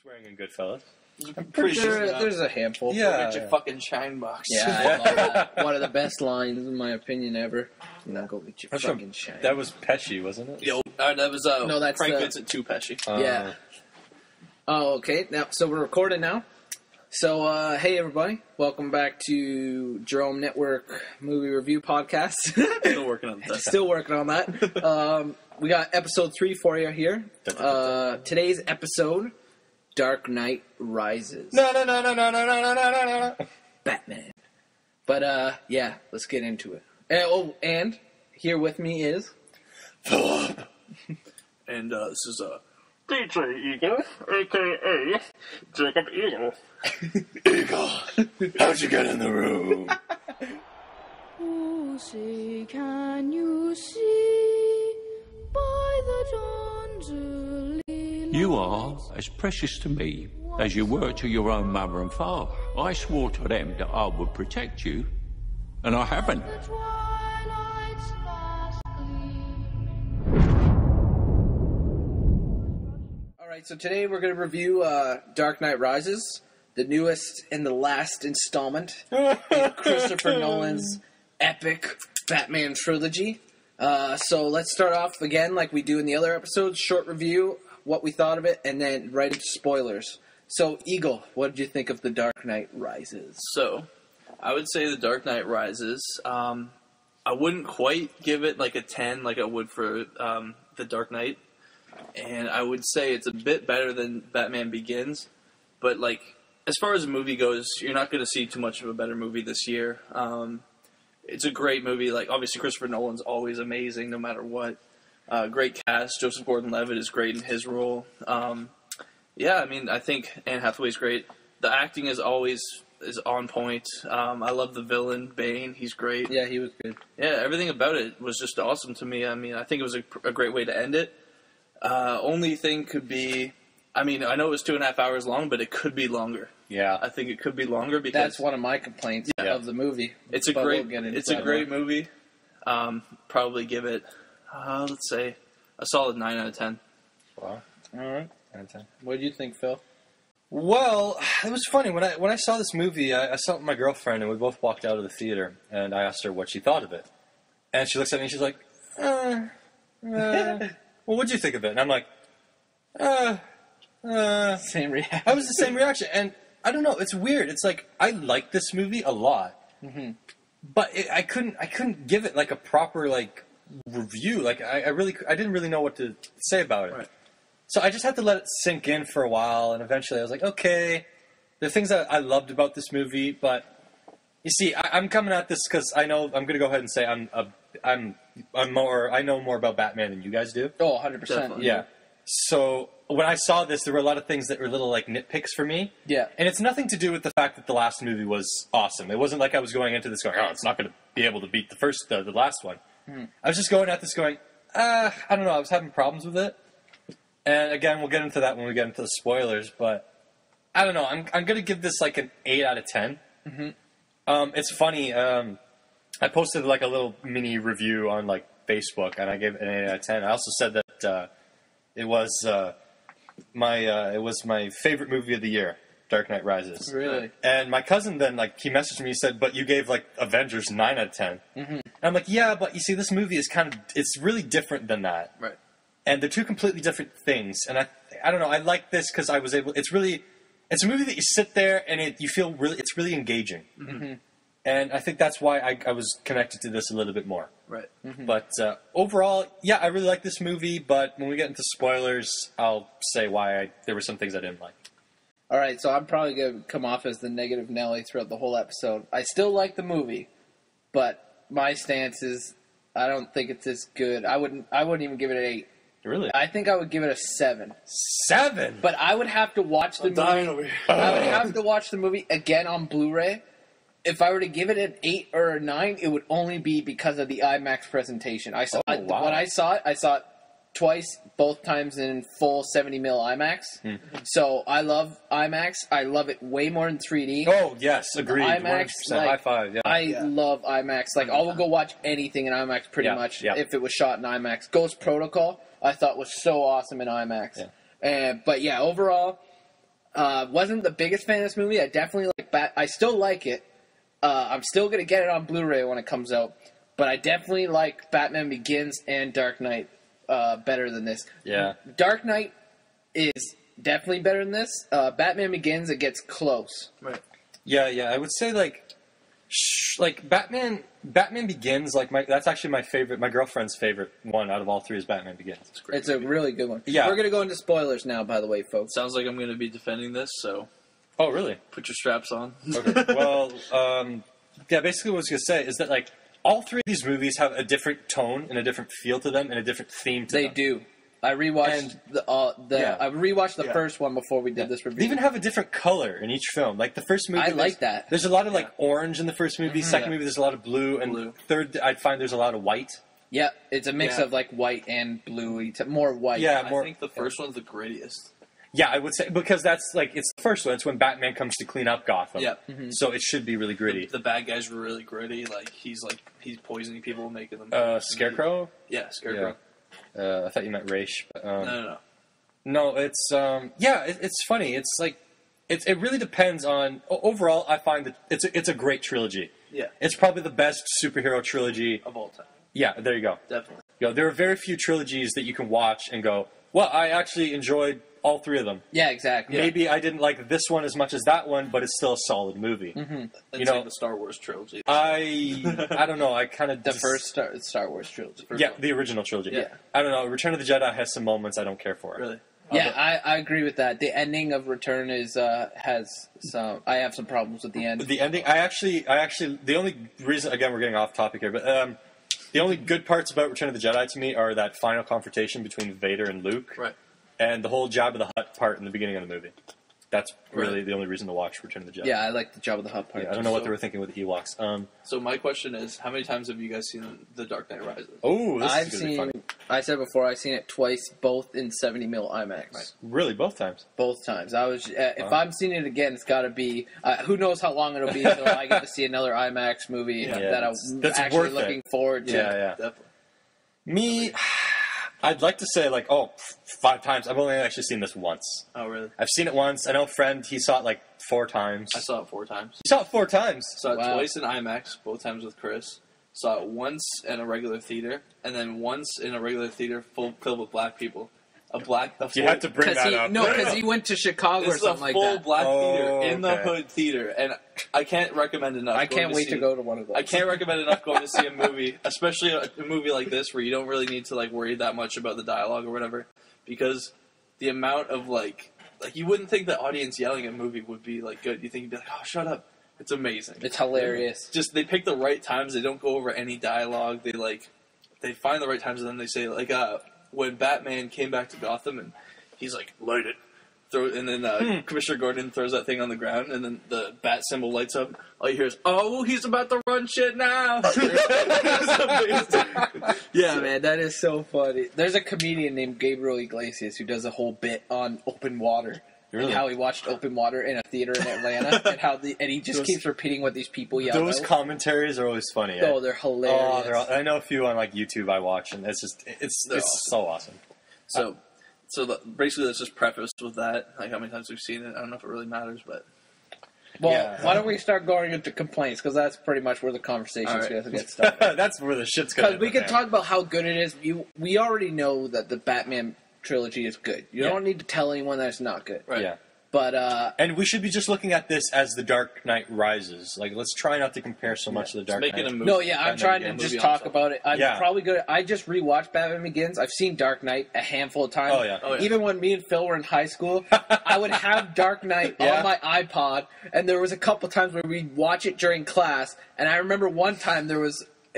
swearing in Goodfellas? I'm pretty sure there's a handful. Yeah. Get your fucking shine box. Yeah, I love that. One of the best lines, in my opinion, ever. Now go get your fucking shine. That was Pesci, wasn't it? Yo, that was no, that's Frank Vincent 2 Pesci. Yeah. Oh, okay. Now, so we're recording now. So, hey everybody, welcome back to Jerome Network Movie Review Podcast. Still working on that. Still working on that. We got episode 3 for you here. Today's episode, Dark Knight Rises. No. Batman. But, yeah, let's get into it. And here with me is... Philip. And this is DJ Eagle, a.k.a. Jacob Eagle. Eagle, how'd you get in the room? Oh, say, can you see by the dawn's early light? You are as precious to me as you were to your own mother and father. I swore to them that I would protect you, and I haven't. The twilight's fast gleaming. Alright, so today we're going to review Dark Knight Rises, the newest and the last installment in Christopher Nolan's epic Batman trilogy. So let's start off again like we do in the other episodes, short review, what we thought of it, and then right into spoilers. So, Eagle, what did you think of The Dark Knight Rises? So, I would say The Dark Knight Rises. I wouldn't quite give it like a 10 like I would for The Dark Knight. And I would say it's a bit better than Batman Begins. But, like, as far as a movie goes, you're not going to see too much of a better movie this year. It's a great movie. Like, obviously, Christopher Nolan's always amazing no matter what. Great cast. Joseph Gordon-Levitt is great in his role. Yeah, I mean, I think Anne Hathaway's great. The acting is always on point. I love the villain, Bane. He's great. Yeah, he was good. Yeah, everything about it was just awesome to me. I mean, I think it was a great way to end it. Only thing could be, I mean, I know it was 2.5 hours long, but it could be longer. Yeah. I think it could be longer because... That's one of my complaints of the movie. It's a great movie. Probably give it, let's say, a solid 9 out of 10. Wow. All right. 9 out of 10. What did you think, Phil? Well, it was funny. When I saw this movie, I saw it with my girlfriend, and we both walked out of the theater, and I asked her what she thought of it. And she looks at me, and she's like, well, what'd you think of it? And I'm like, Same reaction. I was the same reaction. And I don't know, it's weird. It's like, I like this movie a lot. Mm-hmm. But I couldn't give it, like, a proper, like, review. Like, I didn't really know what to say about it. Right. So I just had to let it sink in for a while, and eventually I was like, okay, there are things that I loved about this movie, but you see, I'm coming at this because I know, I'm going to go ahead and say I know more about Batman than you guys do. Oh, 100%. Definitely. Yeah. So when I saw this, there were a lot of things that were little, like, nitpicks for me. Yeah. And it's nothing to do with the fact that the last movie was awesome. It wasn't like I was going into this going, oh, it's not going to be able to beat the last one. I was just going at this going, I don't know, I was having problems with it. And again, we'll get into that when we get into the spoilers, but I don't know, I'm going to give this like an 8 out of 10. Mm-hmm. It's funny, I posted like a little mini review on like Facebook, and I gave it an 8 out of 10. I also said that it was my favorite movie of the year, Dark Knight Rises. Really? And my cousin then, like, he messaged me, he said, but you gave, like, Avengers 9 out of 10. Mm-hmm. And I'm like, yeah, but you see, this movie is it's really different than that. Right. And they're two completely different things. And I don't know, I like this because I was able, it's a movie that you sit there and you feel it's really engaging. Mm-hmm. And I think that's why I was connected to this a little bit more. Right. Mm-hmm. But overall, yeah, I really like this movie, but when we get into spoilers, I'll say why there were some things I didn't like. All right, so I'm probably going to come off as the negative Nelly throughout the whole episode. I still like the movie, but my stance is I don't think it's as good. I wouldn't even give it an 8. Really? I think I would give it a 7. 7? But I would have to watch the movie. I would have to watch the movie again on Blu-ray. If I were to give it an 8 or a 9, it would only be because of the IMAX presentation. When I saw it twice, both times in full 70mm IMAX. Mm-hmm. So I love IMAX. I love it way more than 3D. Oh, yes, agreed. IMAX, like, high five, yeah. I love IMAX. Like, I will go watch anything in IMAX pretty much if it was shot in IMAX. Ghost Protocol, I thought was so awesome in IMAX. Yeah. But yeah, overall, Wasn't the biggest fan of this movie. I definitely like I still like it. I'm still going to get it on Blu-ray when it comes out. But I definitely like Batman Begins and Dark Knight better than this. Yeah. Dark Knight is definitely better than this. Batman Begins, it gets close. Right. Yeah, I would say Batman Begins, that's actually my girlfriend's favorite one out of all three is Batman Begins. It's a really good one. Yeah. We're going to go into spoilers now, by the way, folks. Sounds like I'm going to be defending this, so Oh, really? put your straps on. Okay. Well, basically what I was going to say is that, all three of these movies have a different tone and a different feel to them and a different theme to them. They do. I rewatched I rewatched the first one before we did this review. They even have a different color in each film. Like the first movie, I like that. There's a lot of orange in the first movie. Second movie, there's a lot of blue, and third, I'd find there's a lot of white. Yeah, it's a mix of white and blue. More white. Yeah, I more. think the first one's the grittiest. Yeah, I would say because that's it's the first one. It's when Batman comes to clean up Gotham. Yeah. So it should be really gritty. The bad guys were really gritty. He's poisoning people, making them. Scarecrow. Yeah, Scarecrow. I thought you meant Raish. But, No. No, it's it's funny. It's it really depends on. Overall, I find that it's a great trilogy. Yeah. It's probably the best superhero trilogy Of all time. Yeah, there you go. Definitely. There are very few trilogies that you can watch and go, well, I actually enjoyed all three of them. Yeah, exactly. Maybe I didn't like this one as much as that one, but it's still a solid movie. And the Star Wars trilogy. I don't know. I kind of The first Star Wars trilogy. the original trilogy. Yeah. I don't know. Return of the Jedi has some moments I don't care for. Really? Yeah, I agree with that. The ending of Return has some. I have some problems with the end. The ending. I actually. The only reason, again, we're getting off topic here, but the only good parts about Return of the Jedi to me are that final confrontation between Vader and Luke, Right. and the whole Jabba the Hutt part in the beginning of the movie. That's really the only reason to watch Return of the Jedi. Yeah, I like the Jabba the Hutt part. I don't know what they were thinking with the Ewoks. So my question is, how many times have you guys seen The Dark Knight Rises? Oh, this I've is going to be funny. I said before, I've seen it twice, both in 70mm IMAX. Right. Really, both times. Both times. I was. If I'm seeing it again, it's got to be. Who knows how long it'll be until I get to see another IMAX movie that I'm that's actually worth looking it. forward to. Yeah. Definitely. Me, I'd like to say 5 times. I've only actually seen this once. Oh, really? I've seen it once. I know a friend, he saw it 4 times. I saw it 4 times. You saw it 4 times? Saw it Wow. twice in IMAX, both times with Chris. Saw it once in a regular theater, and then once in a regular theater filled with black people. You had to bring that up. Because he went to Chicago or This is a something like full that. black theater in the okay. Hood Theater, and I can't recommend enough. I can't wait to go to one of those. I can't recommend enough going to see a movie, especially a movie like this where you don't really need to worry that much about the dialogue or whatever, because the amount of you wouldn't think the audience yelling at a movie would be good. You think you'd be like, oh, shut up. It's amazing. It's hilarious. Just they pick the right times. They don't go over any dialogue. They find the right times, and then they say when Batman came back to Gotham and he's like, light it. And then Commissioner Gordon throws that thing on the ground, and then the bat symbol lights up. All you hear is, oh, he's about to run shit now. It's amazing. Yeah, man, that is so funny. There's a comedian named Gabriel Iglesias who does a whole bit on open water. Really? And how he watched open water in a theater in Atlanta, and he just keeps repeating what these people yell Those out. commentaries are always funny. Oh, they're hilarious. I know a few on YouTube I watch, and it's They're awesome. so awesome. Basically, let's just preface with that, how many times we've seen it. I don't know if it really matters, but... Well, Yeah. why don't we start going into complaints, because that's pretty much where the conversation's All right. going to get started. That's where the shit's going to Because we can talk about how good it is. We already know that the Batman trilogy is good. You don't need to tell anyone that it's not good. Right. Yeah. But, And we should be just looking at this as The Dark Knight Rises. Let's try not to compare so much to The Dark Making Knight. a movie. no, yeah, I'm Batman trying to Begins. just Movie talk on about it. I'm Yeah. probably good. I just rewatched Batman Begins. I've seen Dark Knight a handful of times. Oh, yeah. Oh, yeah. Even when me and Phil were in high school, I would have Dark Knight Yeah. on my iPod, and there was a couple times where we'd watch it during class, and I remember one time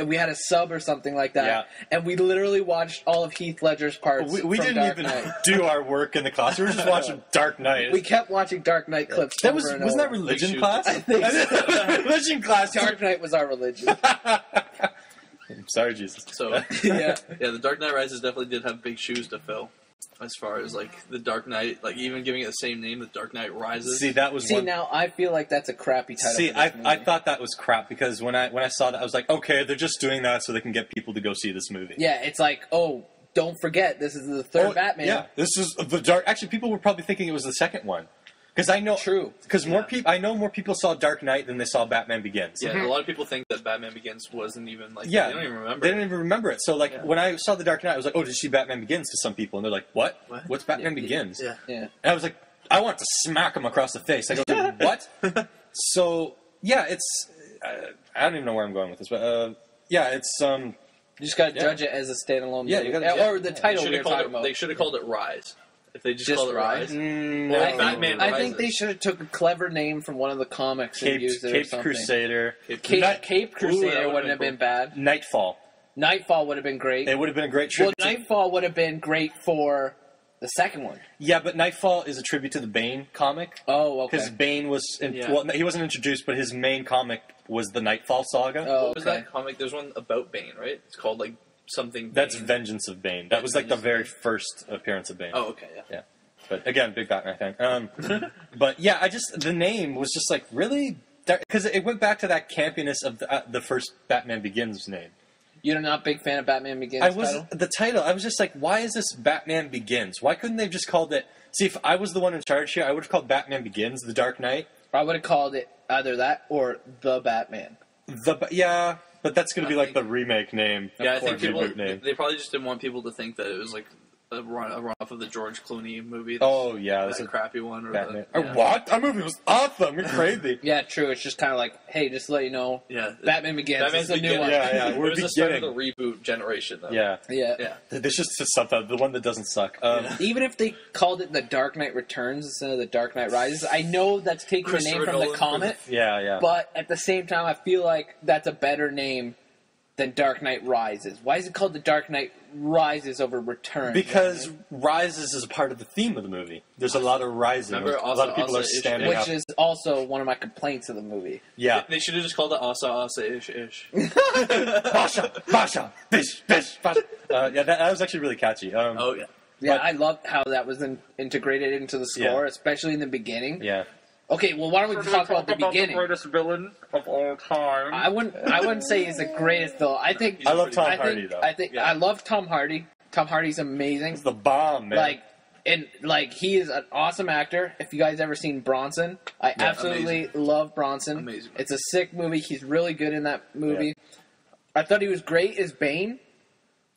we had a sub or something like that, Yeah. and we literally watched all of Heath Ledger's parts. We from didn't Dark even Knight. do our work in the class. We were just watching Dark Knight. We kept watching Dark Knight clips. That over was and wasn't that over. religion shoot. class? I think so. Religion class. Dark Knight was our religion. I'm sorry, Jesus. So, Yeah. yeah, The Dark Knight Rises definitely did have big shoes to fill. As far as, The Dark Knight, even giving it the same name, The Dark Knight Rises. See, that was See, one. now I feel like that's a crappy title. See, for this I movie. thought that was crap because when I saw that, I was like, okay, they're just doing that so they can get people to go see this movie. Yeah, it's like, oh, don't forget, this is the third Oh, Batman. Yeah, this is the Dark. Actually, people were probably thinking it was the second one Because I know True. Because I know more people saw Dark Knight than they saw Batman Begins. Yeah, a lot of people think that Batman Begins wasn't even like. Yeah, they don't even remember. They didn't even remember it. So like when I saw The Dark Knight, I was like, "Oh, did you see Batman Begins?" To some people, and they're like, "What? What's Batman Begins?" Yeah. Yeah. And I was like, I want to smack him across the face. I go, "What?" So yeah, it's I don't even know where I'm going with this, but yeah, it's You just got to judge it as a standalone Yeah, movie. you gotta- Or the title we were talking about. They should have called it Rise. If they just Just called it Rise. no. Or Batman I Rises. think they should have took a clever name from one of the comics and used it or Cape something. Crusader, Cape Crusader that wouldn't would've have been been bad. Nightfall. Nightfall would have been great. It would have been a great Well, tribute. to- Nightfall would have been great for the second one. Yeah, but Nightfall is a tribute to the Bane comic. Oh, okay. Because Bane was, Yeah. well, he wasn't introduced, but his main comic was the Nightfall saga. Oh, What was okay. that comic? There's one about Bane, right? It's called like something. That's Bane. Vengeance of Bane. That was like the very first appearance of Bane. Oh, okay, yeah. Yeah. But again, big Batman fan. But yeah, the name was just like, really? Because it went back to that campiness of the first Batman Begins name. You're not a big fan of Batman Begins I was title? the title. I was just like, why is this Batman Begins? Why couldn't they have just called it? See, if I was the one in charge here, I would have called Batman Begins The Dark Knight. I would have called it either that or The Batman. Yeah, but that's going to be like the remake name. Yeah, I or think people. reboot name. They probably just didn't want people to think that it was like a run-off of the George Clooney movie. Oh yeah, That that's a crappy one. Or Batman. The, Or what? That movie was awesome. You're crazy. Yeah, true. It's just kind of like, hey, just to let you know, Yeah. Batman Begins Batman's is the new Begins. one. Yeah, It we're was the start of beginning. the reboot generation, though. Yeah, Yeah. Yeah. this is just something. The one that doesn't suck. Even if they called it The Dark Knight Returns instead of The Dark Knight Rises, I know that's taking the name Christopher from the Nolan. comic, Yeah. but at the same time, I feel like that's a better name than Dark Knight Rises. Why is it called The Dark Knight Rises over Returns? Because rises is a part of the theme of the movie. There's a lot of rising. Remember, a lot of people also are standing which up. is also one of my complaints of the movie. Yeah. They should have just called it Asa Ish Ish. Basha, bish, basha. Yeah, that was actually really catchy. Oh, yeah. Yeah, But- I loved how that was integrated into the score, especially in the beginning. Yeah. Okay, well, why don't we talk about the the beginning? greatest villain of all time. I wouldn't say he's the greatest though. I think I love Tom I Hardy, think, though. I think Yeah. I love Tom Hardy. Tom Hardy's amazing. It's the bomb, man. Like he is an awesome actor. If you guys ever seen Bronson, I absolutely love Bronson. Amazing. It's a sick movie. He's really good in that movie. I thought he was great as Bane.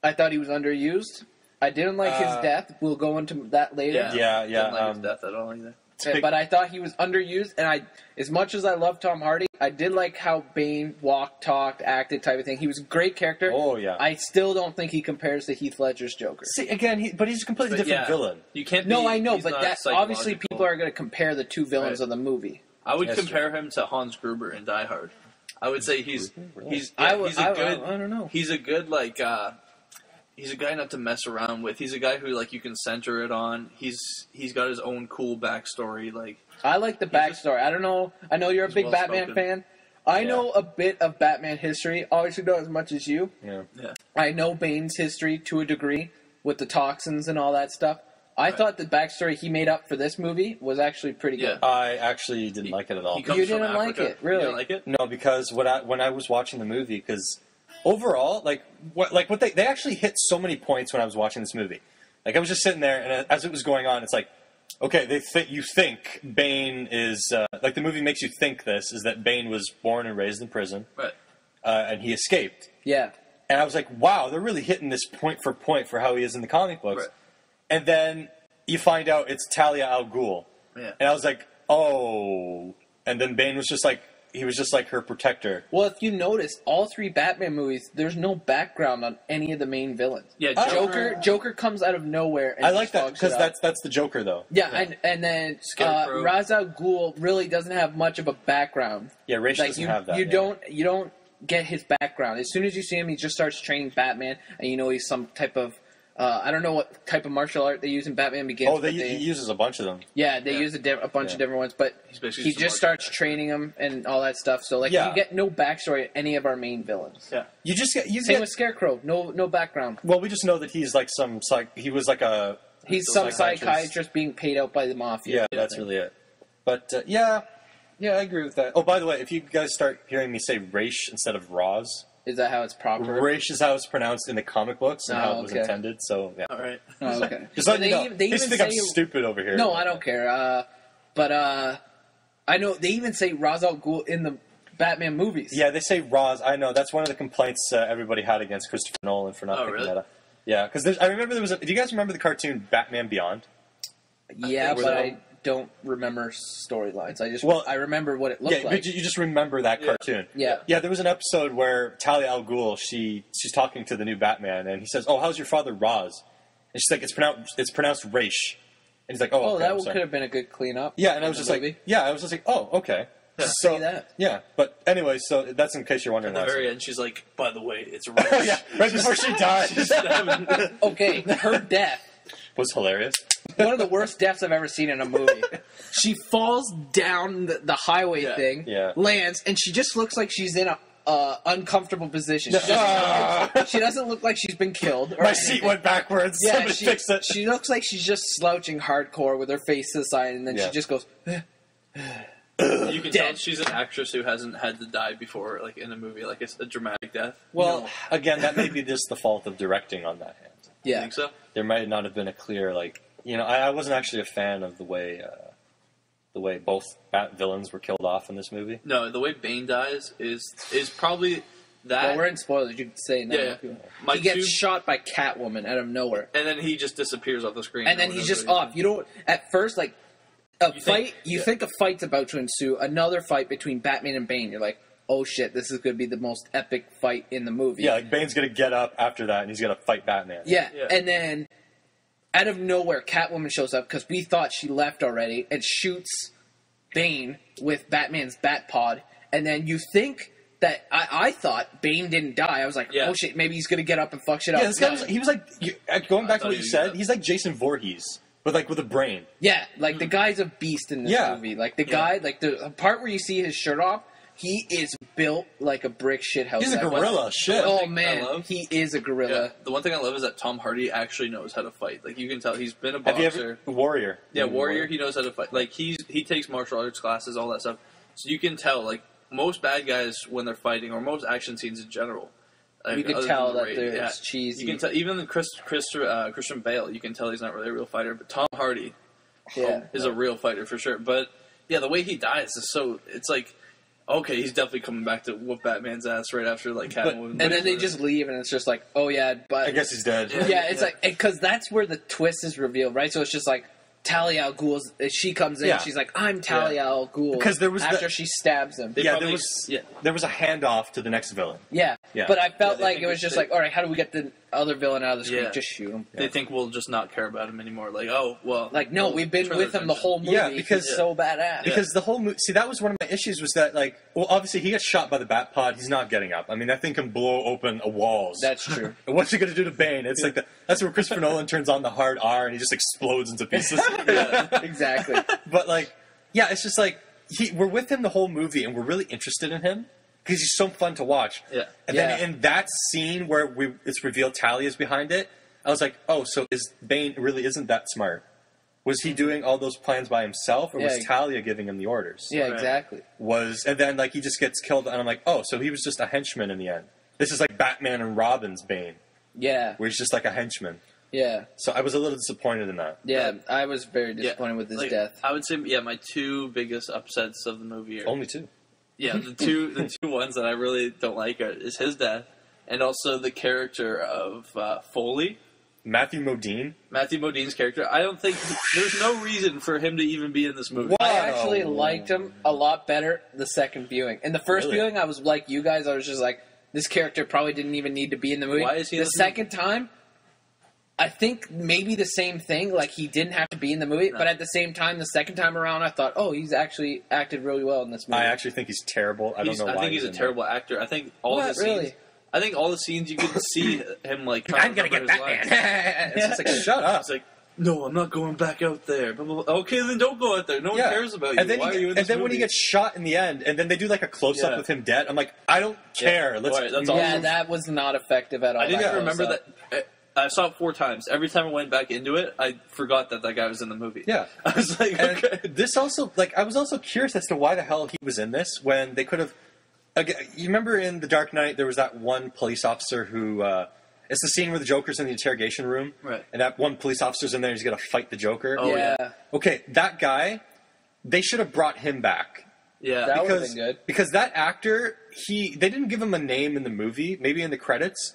I thought he was underused. I didn't like his death. We'll go into that later. Yeah. Didn't like his death at all either. But I thought he was underused, and as much as I love Tom Hardy, I did like how Bane walked, talked, acted, type of thing. He was a great character. Oh, yeah. I still don't think he compares to Heath Ledger's Joker. See, again, but he's a completely But different yeah, villain. You can't. No, be, I know, he's but not that obviously psychological. people are going to compare the two villains Right. of the movie. I would That's compare him to Hans Gruber in Die Hard. I would say he's I don't know. He's a good he's a guy not to mess around with. He's a guy who like you can center it on. He's got his own cool backstory. Like I like the backstory. I don't know. I know you're a big Batman well-spoken. fan. I know a bit of Batman history. Obviously, not as much as you. Yeah. I know Bane's history to a degree with the toxins and all that stuff. I thought the backstory he made up for this movie was actually pretty good. Yeah. I actually didn't like it at all. he comes You from didn't like Africa. it, really? You didn't like it? No, because when I was watching the movie, because overall, what they actually hit so many points when I was watching this movie. Like I was just sitting there, and as it was going on, it's like, okay, you think Bane is like the movie makes you think this is that Bane was born and raised in prison, Right. And he escaped. Yeah. And I was like, wow, they're really hitting this point for how he is in the comic books. Right. And then you find out it's Talia al Ghul. Yeah. And I was like, oh. And then Bane was just like, he was just like her protector. Well, if you notice, all three Batman movies, there's no background on any of the main villains. Yeah, Joker comes out of nowhere. And I like just that fucks it because up. that's the Joker though. Yeah, and then Scarecrow. Ra's al Ghul really doesn't have much of a background. Yeah, Raish doesn't have that. You yeah. don't get his background. As soon as you see him, he just starts training Batman, and you know he's some type of I don't know what type of martial art they use in Batman Begins. Oh, but he uses a bunch of them. yeah, they use a bunch of different ones, but basically he just a just starts training him and all that stuff. So like, Yeah. you get no backstory of any of our main villains. Yeah. You just get Same with Scarecrow, no background. well, we just know that he's like he was like a He's some psychiatrist. psychiatrist being paid out by the mafia. yeah, that's really it. But yeah, I agree with that. Oh, by the way, if you guys start hearing me say Raish instead of Roz, Is that how it's proper? Raish is how it's pronounced in the comic books and how it was okay. intended. So yeah, All right. Oh, okay. just But let you know. they They even think I'm say- stupid over here. No, I don't care. But I know they even say Ra's al Ghul in the Batman movies. Yeah, they say Ra's. I know that's one of the complaints everybody had against Christopher Nolan for not picking really? that up. Yeah, because I remember there was. Do you guys remember the cartoon Batman Beyond? Yeah, think but so. I don't remember storylines. I remember what it looked Yeah, like. but you just remember that cartoon. Yeah. Yeah, there was an episode where Talia al Ghul, she's talking to the new Batman, and he says, "Oh, how's your father, Ra's?" And she's like, "It's pronounced Raish." And he's like, "Oh, okay, that I'm sorry." could have been a good cleanup. Yeah, and I was in just the like, movie. "Oh, okay." So see that. yeah, but anyway, so that's in case you're wondering. At the why I very said- end, she's like, by the way, it's Raish. yeah, right before she died, Okay, her death. was hilarious. One of the worst deaths I've ever seen in a movie. She falls down the highway thing, Yeah. lands, and she just looks like she's in a uncomfortable position. She doesn't look like she's been killed. Or My seat went backwards. Yeah, Somebody fix it. she looks like she's just slouching hardcore with her face to the side, and then Yeah. she just goes. You can tell Dead. she's an actress who hasn't had to die before, like in a movie, like it's a dramatic death. Well, again, that may be just the fault of directing on that hand. You Yeah, think so? There might not have been a clear, I wasn't actually a fan of the way both Bat villains were killed off in this movie. No, the way Bane dies is probably that. well, we're in spoilers. You can say it now. Yeah, if you want. my He gets two- shot by Catwoman out of nowhere, and then he just disappears off the screen. and then No one he's knows just what off. You don't at first like a You fight. think- You yeah. think a fight's about to ensue. Another fight between Batman and Bane. You're like, oh shit, this is going to be the most epic fight in the movie. Yeah, like Bane's gonna get up after that and he's gonna fight Batman. Yeah, Yeah. and then out of nowhere, Catwoman shows up because we thought she left already and shoots Bane with Batman's bat pod. And then you think that I thought Bane didn't die. I was like, Yeah. oh shit, maybe he's gonna get up and fuck shit up. Yeah, this guy No. was like going back to thought what he you was said. gonna- He's like Jason Voorhees, but with a brain. Yeah, like the guy's a beast in this Yeah. movie. Like the guy, like the part where you see his shirt off, he is built like a brick shithouse. He's a That gorilla. was- Shit. Oh thing I man, love- he is a gorilla. Yeah. The one thing I love is that Tom Hardy actually knows how to fight. Like you can tell he's been a Have boxer. you ever Warrior? Yeah, Warrior. He knows how to fight. Like he takes martial arts classes, all that stuff. So you can tell, like most bad guys when they're fighting, or most action scenes in general. Like, You can other tell than the that raid, there's cheesy. You can tell even Christian Bale. You can tell he's not really a real fighter, but Tom Hardy Yeah. is a real fighter for sure. But yeah, the way he dies is so. It's like okay, he's definitely coming back to whoop Batman's ass right after like Catwoman. And then they just leave, and it's just like, oh yeah, but I guess he's dead. yeah, it's like because that's where the twist is revealed, right? So it's just like Talia al Ghul. She comes in, Yeah. she's like, "I'm Talia al Ghul," Because there was after the- she stabs him. They Yeah, probably- there was yeah. there was a handoff to the next villain. Yeah. Yeah. But I felt they like think it was it's just the- like, all right, how do we get the other villain out of the screen? Yeah. Just shoot him. They think we'll just not care about him anymore. Like, oh well. Like, no, we'll we've been turn with their him the attention. whole movie. Yeah, because- he's so badass. Because the whole see, that was one of my issues was that obviously he gets shot by the bat pod. He's not getting up. I mean, that thing can blow open walls. That's true. And what's he going to do to Bane? It's like that's where Christopher Nolan turns on the hard R and he just explodes into pieces. Exactly. But yeah, it's just like we're with him the whole movie and we're really interested in him because he's so fun to watch. Yeah. And Yeah. then in that scene where it's revealed Talia's behind it, I was like, oh, so Bane really isn't that smart? Was he doing all those plans by himself, or was Yeah. Talia giving him the orders? Yeah, Right. exactly. And then he just gets killed, and I'm like, oh, so he was just a henchman in the end. This is like Batman and Robin's Bane, Yeah. where he's just like a henchman. Yeah. So I was a little disappointed in that. Yeah. I was very disappointed with his like, death. I would say, my two biggest upsets of the movie are Only two. the two ones that I really don't like is his death, and also the character of Foley, Matthew Modine. Matthew Modine's character. I don't think there's no reason for him to even be in this movie. I actually liked him a lot better the second viewing. In the first Really? viewing, I was like you guys. I was just like, this character probably didn't even need to be in the movie. Why is he in the this second time? I think maybe the same thing. Like he didn't have to be in the movie, but at the same time, the second time around, I thought, oh, he's actually acted really well in this movie. I actually think he's terrible. I don't know why. I think he's a in terrible actor. I think all What, the scenes. really? I think all the scenes you could see him like. I'm gonna get Batman. It's just like, shut up. It's like, no, I'm not going back out there. Blah, blah, blah. Okay, then don't go out there. No one cares about you. And then, Why are you in and this then when movie? he gets shot in the end, and then they do like a close up Yeah. with him dead, I'm like, I don't care. Let's. Alright, that's yeah, awesome. that was not effective at all. I didn't that even remember close-up. that. I saw it 4 times. Every time I went back into it, I forgot that guy was in the movie. Yeah. I was like, And okay. this also, I was also curious as to why the hell he was in this when they could have. Again, you remember in The Dark Knight, there was that one police officer who. It's the scene where the Joker's in the interrogation room, Right. and that one police officer's in there. And he's going to fight the Joker. Oh, yeah. Okay, that guy. they should have brought him back. Yeah. That would have been good. Because that actor, they didn't give him a name in the movie, maybe in the credits,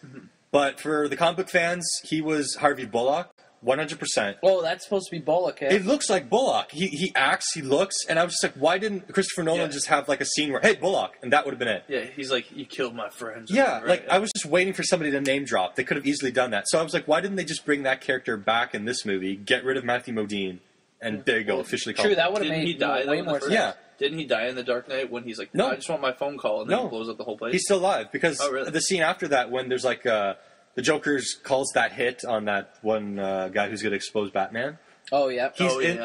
but for the comic book fans, he was Harvey Bullock, 100%. Oh, that's supposed to be Bullock, eh? It looks like Bullock. He acts, he looks, and I was just like, why didn't Christopher Nolan just have like a scene where, hey, Bullock, and that would have been it. Yeah, he's like, you killed my friends. Yeah, Right? like I was just waiting for somebody to name drop. They could have easily done that. So I was like, why didn't they just bring that character back in this movie, get rid of Matthew Modine, and there you go, officially called True, him. that would have Didn't he made die way though, in the more first- sense. Yeah. Didn't he die in The Dark Knight when he's like, No. I just want my phone call, and then No. he blows up the whole place? He's still alive because Oh, really? the scene after that, when there's like the Joker's calls that hit on that one guy who's going to expose Batman. Oh, yeah.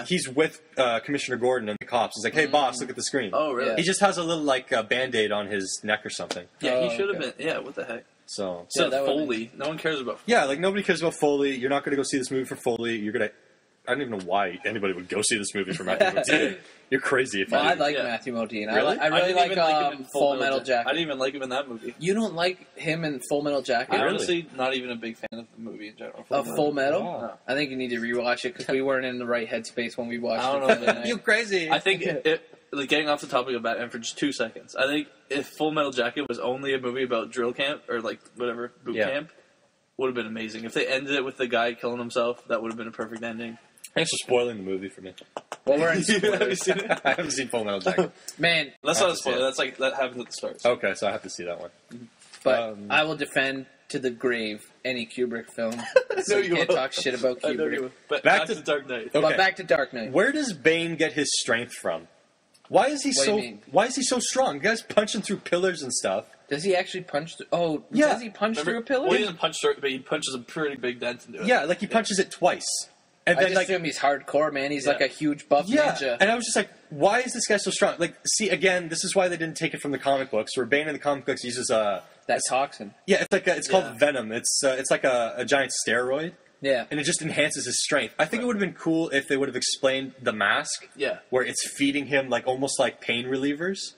He's with Commissioner Gordon and the cops. He's like, "Hey, boss, look at the screen." Oh, really? Yeah. He just has a little like Band-Aid on his neck or something. Yeah, Oh, he should have okay. been. Yeah, what the heck? So So that would've Foley. No one cares about. yeah, like nobody cares about Foley. You're not going to go see this movie for Foley. You're gonna. I don't even know why anybody would go see this movie for Matthew Modine. You're crazy if Well, I you. like Yeah. Matthew Modine. Really? I really didn't like even him in Full Metal Jacket. I didn't even like him in that movie. You don't like him in Full Metal Jacket? I'm Really? honestly not even a big fan of the movie in general. Of Full Metal? Wow. I think you need to rewatch it because we weren't in the right headspace when we watched I it don't the know, other man. night. You crazy? I think like getting off the topic of Batman for just 2 seconds. I think if Full Metal Jacket was only a movie about drill camp or like whatever boot Yeah. camp, would have been amazing. If they ended it with the guy killing himself, that would have been a perfect ending. Thanks for spoiling the movie for me. Well, we're in Have you spoilers. seen it? I haven't seen Full Metal Jacket. Man, That's I not have a to see spoiler. it. That's like that happens at the start. Okay, so I have to see that one. but I will defend to the grave any Kubrick film. So know you you can't will. talk shit about I know Kubrick. you would. But Back back to- to Dark Knight. Okay. But back to Dark Knight. Where does Bane get his strength from? Why is he What do you so? mean? Why is he so strong? The guy's punching through pillars and stuff. Does he actually punch? Oh, Yeah. does he punch Remember, through a pillar? Well, he doesn't punch through it, but he punches a pretty big dent into it. Yeah, like he punches it twice, and I then just like assume he's hardcore, man. He's Yeah. like a huge buff yeah, ninja. and I was just like, why is this guy so strong? Like, see, again, this is why they didn't take it from the comic books. Where Bane in the comic books uses that toxin. yeah, it's like it's Yeah. called Venom. It's like a giant steroid. Yeah. And it just enhances his strength. I think it would have been cool if they would have explained the mask. Yeah. Where it's feeding him like almost like pain relievers.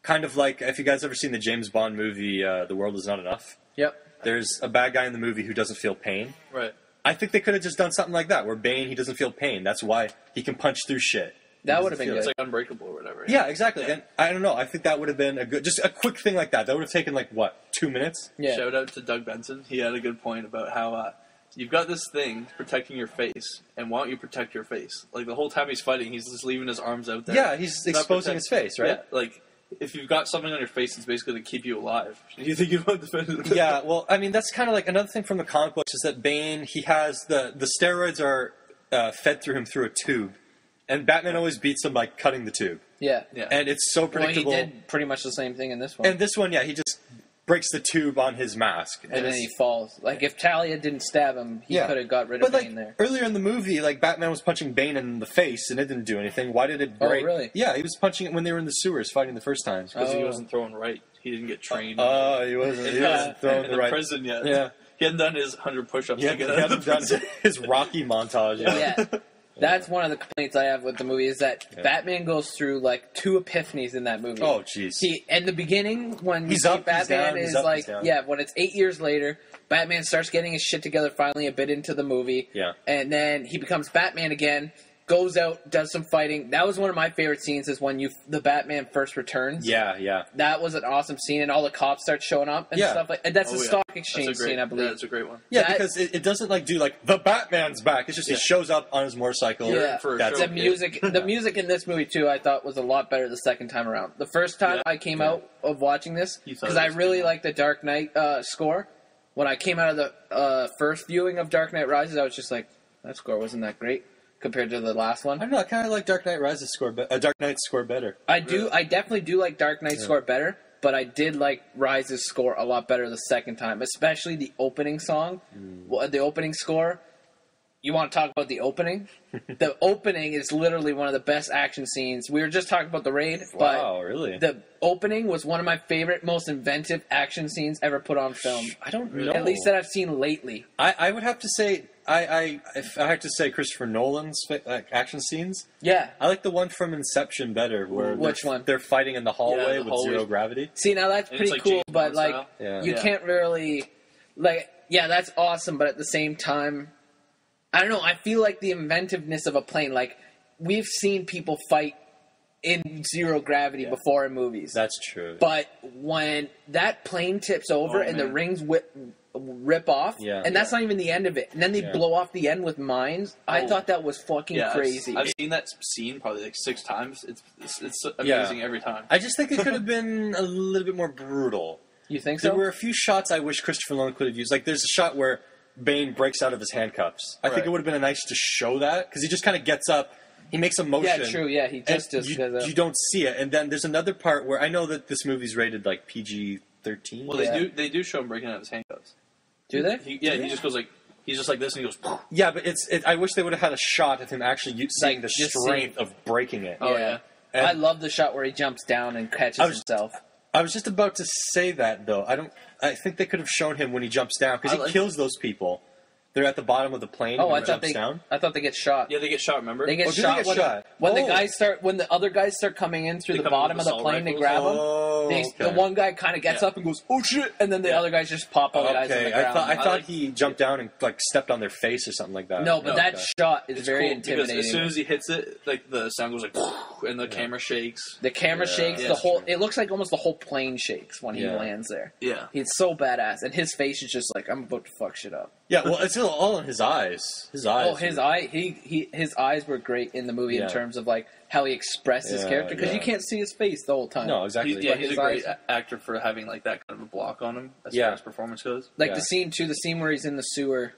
Kind of like, if you guys ever seen the James Bond movie, The World Is Not Enough. Yep. There's a bad guy in the movie who doesn't feel pain. Right. I think they could have just done something like that, where Bane, he doesn't feel pain. That's why he can punch through shit. That would have been feel good. It's like Unbreakable or whatever. Yeah, exactly. Yeah. And I don't know. I think that would have been just a quick thing like that. That would have taken like, what, 2 minutes? Yeah. Shout out to Doug Benson. He had a good point about how you've got this thing protecting your face, and why don't you protect your face? Like the whole time he's fighting, he's just leaving his arms out there. Yeah, he's Not exposing his face, right? Yeah, like if you've got something on your face, it's basically to keep you alive. You think you'd want to defend it? Yeah, well, I mean, that's kind of like another thing from the comic books is that Bane, he has the steroids are fed through him through a tube, and Batman always beats him by cutting the tube, Yeah. Yeah. and it's so Well, he predictable. did pretty much the same thing in this one. And this one, yeah, he just breaks the tube on his mask, And then it's- he falls. Like, if Talia didn't stab him, he Yeah. could have got rid But of like Bane there. earlier in the movie, like Batman was punching Bane in the face and it didn't do anything. Why did it Oh, break? really? Yeah, he was punching it when they were in the sewers fighting the first time. Because he Oh. wasn't throwing right. He didn't get trained. Oh, he wasn't. He wasn't throwing in the the right. prison yet. Yeah. He hadn't done his 100 push-ups He to get hadn't out of the done prison. his Rocky montage. Yeah. That's one of the complaints I have with the movie is that Batman goes through like 2 epiphanies in that movie. Oh, jeez. He in the beginning when He's you see up, he's Batman down, he's is up, like he's down. yeah, when it's 8 years later, Batman starts getting his shit together finally a bit into the movie. Yeah. And then he becomes Batman again, goes out, does some fighting. That was one of my favorite scenes is when the Batman first returns. Yeah, yeah. That was an awesome scene and all the cops start showing up and Yeah. stuff like and that's Oh, a yeah. stock That's exchange a great, scene, I believe. Yeah, that's a great one. Yeah, That- because it doesn't like do like the Batman's back. It's just he shows up on his motorcycle. Yeah. For a That's show. it. The music in this movie too, I thought was a lot better the second time around. The first time Yeah. I came out of watching this, You thought because it I was really good. liked the Dark Knight score. When I came out of the first viewing of Dark Knight Rises, I was just like, that score wasn't that great compared to the last I one. don't know. I kind of like Dark Knight Rises score, Dark Knight's score better. I definitely do like Dark Knight's score better, but I did like Rises score a lot better the second time, especially the opening song, the opening score. You want to talk about the opening? The opening is literally one of the best action scenes. We were just talking about the raid, but Wow, really? the opening was one of my favorite, most inventive action scenes ever put on film. I don't know. At least that I've seen lately. I would have to say if I had to say Christopher Nolan's action scenes, Yeah. I like the one from Inception better, where Which one? they're fighting in the hallway the with hallways. zero gravity. See, now that's And it's pretty like cool, James but Bond like style. Yeah. you Yeah. can't really yeah, that's awesome, but at the same time, I don't know, I feel like the inventiveness of a plane, like we've seen people fight in zero gravity before in movies. That's true. But when that plane tips over and the rings rip off, and that's not even the end of it, and then they blow off the end with mines, I thought that was fucking crazy. I've seen that scene probably like 6 times. It's amazing every time. I just think it could have been a little bit more brutal. You think so? There were a few shots I wish Christopher Nolan could have used. Like, there's a shot where Bane breaks out of his handcuffs. I think it would have been nice to show that, because he just kind of gets up, he makes a motion. Yeah, true, he just you don't see it. And then there's another part where I know that this movie's rated, like, PG-13. Well, they do show him breaking out of his handcuffs. Do they? He just goes like, he's just like this, and he goes... Yeah, but I wish they would have had a shot of him actually seeing the strength of breaking it. Oh, yeah. I love the shot where he jumps down and catches himself. I was just about to say that, though. I think they could have shown him when he jumps down, because he kills those people. They're at the bottom of the plane when he jumps down. I thought they get shot. Yeah, they get shot, remember? They get shot when the other guys start coming in through the bottom of the plane to grab them. The one guy kind of gets up and goes, "Oh shit!" and then the other guys just pop on the guys on the ground. I thought he jumped down and like stepped on their face or something like that. No, but that shot is very intimidating. As soon as he hits it, like the sound goes like, and the camera shakes. The camera shakes. The whole. It looks like almost the whole plane shakes when he lands there. Yeah, he's so badass, and his face is just like, "I'm about to fuck shit up." Yeah, well, it's all in his eyes. His eyes. Oh, his eyes were great in the movie in terms of like how he expressed his character, because you can't see his face the whole time. No, exactly. He's a great actor for having like that kind of a block on him as far as performance goes. Like the scene where he's in the sewer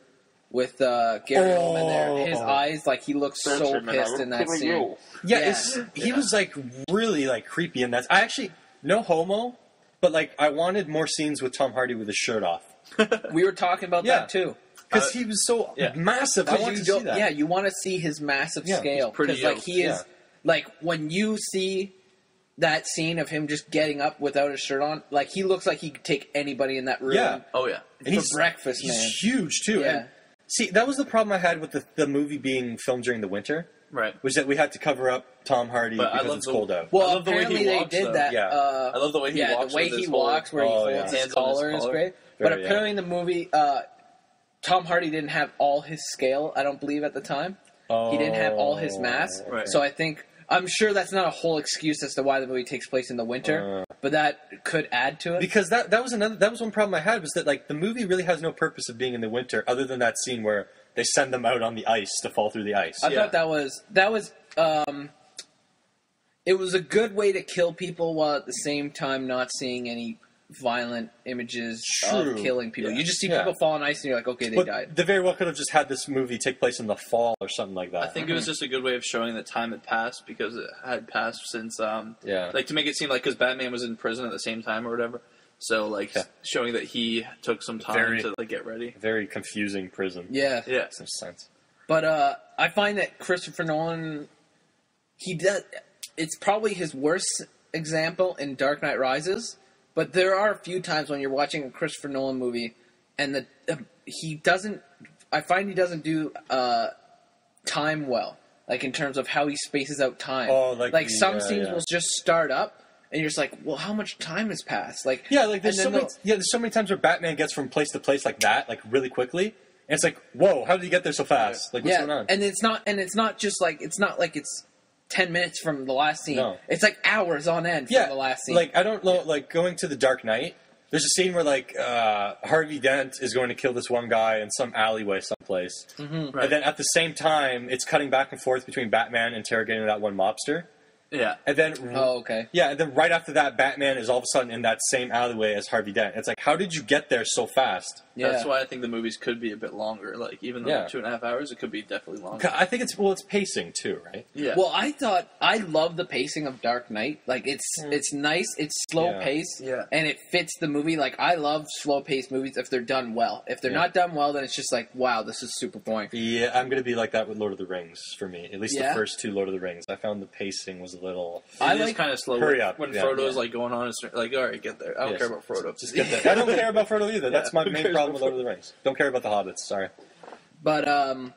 with Gary Oldman there. His eyes, like he looks so pissed in that scene. Yeah, he was like really like creepy in that. I actually, no homo, but like I wanted more scenes with Tom Hardy with his shirt off. We were talking about that too. Because he was so massive. I want to see that. Yeah, you want to see his massive scale. Because like he is, like when you see that scene of him just getting up without his shirt on, like he looks like he could take anybody in that room. Yeah. Oh yeah. And for breakfast, man. He's huge too. Yeah. And, see, that was the problem I had with the movie being filmed during the winter. Right. Was that we had to cover up Tom Hardy because it's cold out. Well, apparently they did that. Yeah. I love the way he walks. The way he walks, where he holds his collar is great. But apparently in the movie, Tom Hardy didn't have all his scale, I don't believe, at the time. He didn't have all his mass. Right. So I'm sure that's not a whole excuse as to why the movie takes place in the winter, but that could add to it. Because that was one problem I had, was that like the movie really has no purpose of being in the winter other than that scene where they send them out on the ice to fall through the ice. I thought that was it was a good way to kill people while at the same time not seeing any violent images of killing people. You just see people fall on ice and you're like, okay, they died. They very well could have just had this movie take place in the fall or something like that. I think it was just a good way of showing that time had passed, because it had passed since, like to make it seem like, because Batman was in prison at the same time or whatever. So like showing that he took some time to like get ready. Very confusing prison. Yeah. Makes no sense. But I find that Christopher Nolan, it's probably his worst example in Dark Knight Rises. But there are a few times when you're watching a Christopher Nolan movie, and he doesn't do time well, like in terms of how he spaces out time. Oh, like some scenes will just start up, and you're just like, well, how much time has passed? Like there's so many times where Batman gets from place to place like that, like really quickly, and it's like, whoa, how did he get there so fast? Like, what's going on? And it's not just like it's 10 minutes from the last scene. No. It's like hours on end from the last scene. Like, I don't know, like, going to The Dark Knight, there's a scene where, like, Harvey Dent is going to kill this one guy in some alleyway someplace. Mm-hmm. Right. And then at the same time, it's cutting back and forth between Batman interrogating that one mobster. Yeah. And then... Oh, okay. Yeah, and then right after that, Batman is all of a sudden in that same alleyway as Harvey Dent. It's like, how did you get there so fast? Yeah. That's why I think the movies could be a bit longer. Like, even though 2.5 hours, it could be definitely longer. I think it's pacing too, right? Yeah. Well, I love the pacing of Dark Knight. Like, it's nice, it's slow paced, and it fits the movie. Like, I love slow paced movies if they're done well. If they're not done well, then it's just like, wow, this is super boring. Yeah, I'm going to be like that with Lord of the Rings for me. At least the first 2 Lord of the Rings. I found the pacing was a little... It is kind of slow. Hurry up. When Frodo's like going on, it's like, all right, get there. I don't care about Frodo. Just get there. I don't care about Frodo either. That's my main problem with Lord of the Rings. Don't care about the hobbits. Sorry. But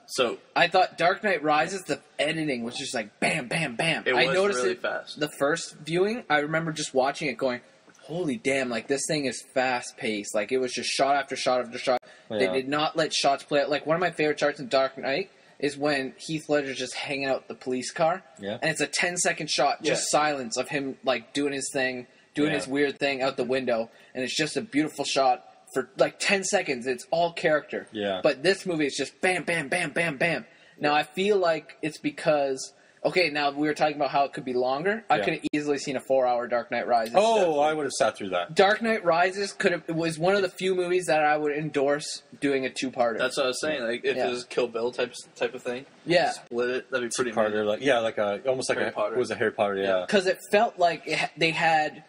so I thought Dark Knight Rises, the editing was just like bam, bam, bam. It I was noticed really it fast. The first viewing. I remember just watching it, going, "Holy damn! Like this thing is fast paced. Like it was just shot after shot after shot. They did not let shots play out. Like one of my favorite shots in Dark Knight is when Heath Ledger's just hanging out the police car. Yeah. And it's a 10-second shot, just silence of him, like, doing his thing, doing his weird thing out the window. And it's just a beautiful shot for, like, 10 seconds. It's all character. Yeah. But this movie is just bam, bam, bam, bam, bam. Now, I feel like it's because... Okay, now we were talking about how it could be longer. I could have easily seen a 4-hour Dark Knight Rises. Oh, I would have sat through that. Dark Knight Rises was one of the few movies that I would endorse doing a two-parter. That's what I was saying. Like if it was Kill Bill type of thing, split it. That'd be pretty. Two-parter, like almost like Harry Potter. It was a Harry Potter, yeah. Because it felt like they had,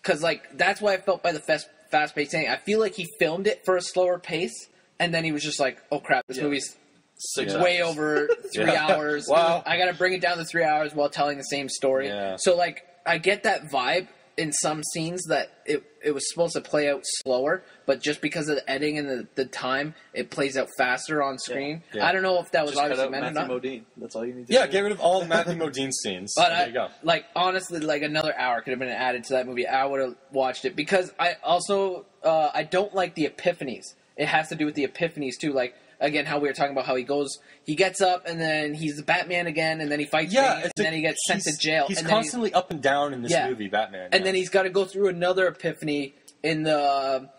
because like that's why I felt by the fast-paced thing. I feel like he filmed it for a slower pace, and then he was just like, "Oh crap, this movie's." 6 way hours. over 3 hours. Wow. I got to bring it down to 3 hours while telling the same story. Yeah. So, like, I get that vibe in some scenes that it was supposed to play out slower, but just because of the editing and the time, it plays out faster on screen. Yeah. I don't know if that was Just cut obviously out meant or Matthew not. Modine. That's all you need to Yeah, do. get rid of all the Matthew Modine scenes. But there you go. like, honestly, like another hour could have been added to that movie. I would have watched it because I also I don't like the epiphanies. It has to do with the epiphanies too, like. Again, how we were talking about how he gets up, and then he's the Batman again, and then he fights Bane, and then he gets sent to jail. He's and then constantly up and down in this movie, Batman. And then he's got to go through another epiphany in the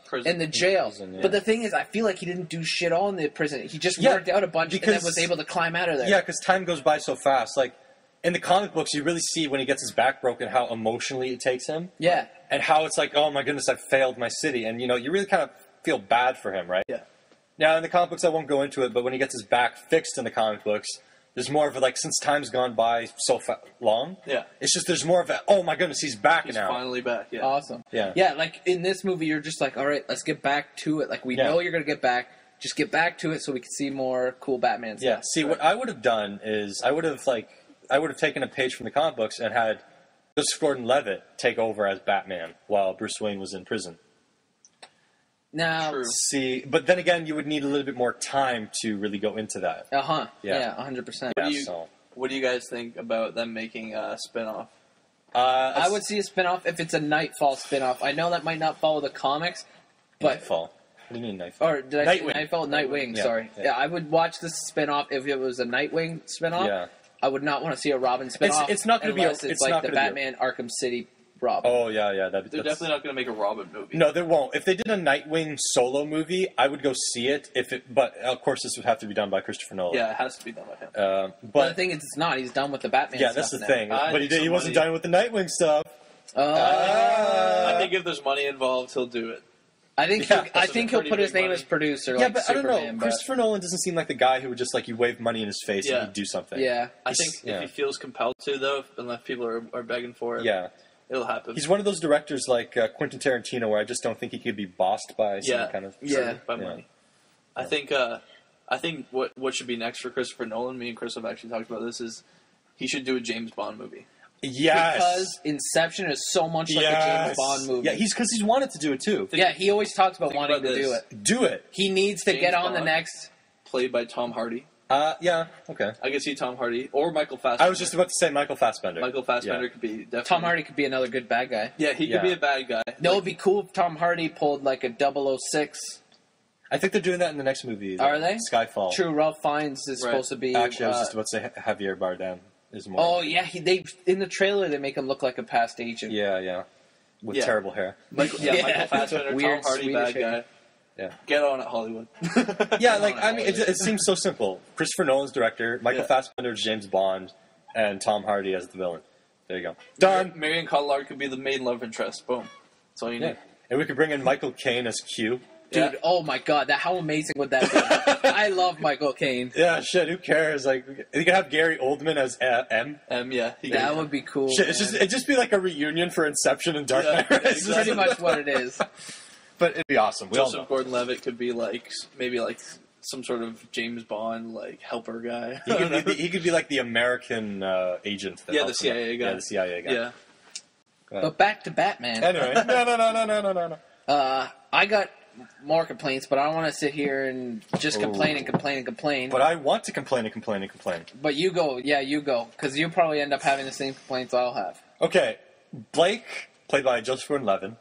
jail. Prison, yeah. But the thing is, I feel like he didn't do shit all in the prison. He just worked out a bunch and then was able to climb out of there. Yeah, because time goes by so fast. Like, in the comic books, you really see when he gets his back broken how emotionally it takes him. Yeah. And how it's like, oh my goodness, I've failed my city. And, you really kind of feel bad for him, right? Yeah. Now, in the comic books, I won't go into it, but when he gets his back fixed in the comic books, there's more of a, like, since time's gone by so long, it's just there's more of a, oh my goodness, he's back He's now. finally back, yeah. Awesome. Yeah. Yeah, like, in this movie, you're just like, all right, let's get back to it. Like, we know you're going to get back. Just get back to it so we can see more cool Batman stuff. Yeah, see, what I would have done is I would have taken a page from the comic books and had Joseph Gordon-Levitt take over as Batman while Bruce Wayne was in prison. Now, True. See, but then again, you would need a little bit more time to really go into that. Yeah, 100%. What do you guys think about them making a spin-off? I would see a spin-off if it's a Nightfall spin-off. I know that might not follow the comics, but... Nightfall. What do you mean Nightfall? Or did I say Nightwing. Nightfall? Nightwing, Yeah, sorry. yeah. Yeah, I would watch this spin-off if it was a Nightwing spin-off. Yeah. I would not want to see a Robin spin-off. It's not gonna be a- unless it's it's like not the gonna be Batman Arkham City Robin. Oh, yeah, They're definitely not going to make a Robin movie. No, they won't. If they did a Nightwing solo movie, I would go see it. But of course, this would have to be done by Christopher Nolan. Yeah, it has to be done by him. But the But thing is, it's not. He's done with the Batman yeah, stuff that's the now. thing. I But need he some wasn't money. done with the Nightwing stuff. I think if there's money involved, he'll do it. I think Yeah. I think he'll Pretty put his big name money. as producer, Yeah, like but I don't Superman. know. But Christopher Nolan doesn't seem like the guy who would just like you wave money in his face and he'd do something. yeah, I think if he feels compelled to, though, unless people are begging for it, Yeah. it'll happen. He's one of those directors like Quentin Tarantino where I just don't think he could be bossed by some kind of... by money. I think what should be next for Christopher Nolan, me and Chris have actually talked about this, is he should do a James Bond movie. Yes. because Inception is so much like a James Bond movie. Yeah, he's wanted to do it too. Yeah, he always talks about Think wanting about to do this. it. Do it. He needs to James get on the Bond. next. Played by Tom Hardy. Yeah, okay. I could see Tom Hardy or Michael Fassbender. I was just about to say Michael Fassbender. Michael Fassbender could be definitely. Tom Hardy could be another good bad guy. Yeah, he Yeah. could be a bad guy. No, it'd be cool if Tom Hardy pulled like a 006. I think they're doing that in the next movie. Are they? Skyfall. True, Ralph Fiennes is Right. supposed to be. Actually, I was just about to say Javier Bardem is more. Oh yeah, they in the trailer they make him look like a past agent. Yeah. With Yeah. terrible hair. Michael Fassbender, Weird Tom Hardy, Swedish bad guy. hair. Yeah. Get on it, Hollywood. Yeah, like, I mean, it seems so simple. Christopher Nolan's director, Michael Yeah. Fassbender is James Bond, and Tom Hardy as the villain. There you go. Done. Marion Cotillard could be the main love interest. Boom. That's all you Yeah. need. And we could bring in Michael Caine as Q. Dude, Yeah. oh my god, how amazing would that be? I love Michael Caine. Yeah, shit, who cares? Like, you could have Gary Oldman as M. Yeah. He That could- would be cool. Shit, it'd just be like a reunion for Inception and Dark Yeah, Knight yeah, Rises. Pretty much what it is. But it'd be awesome. We all Joseph know. Gordon-Levitt could be like maybe like some sort of James Bond like helper guy. He could be like the American agent. That Yeah, helps the him out. CIA guy. Yeah, the CIA guy. Yeah. But back to Batman. Anyway, no. I got more complaints, but I don't want to sit here and just complain and complain and complain. But I want to complain and complain and complain. But you go, because you probably end up having the same complaints I'll have. Okay, Blake, played by Joseph Gordon-Levitt.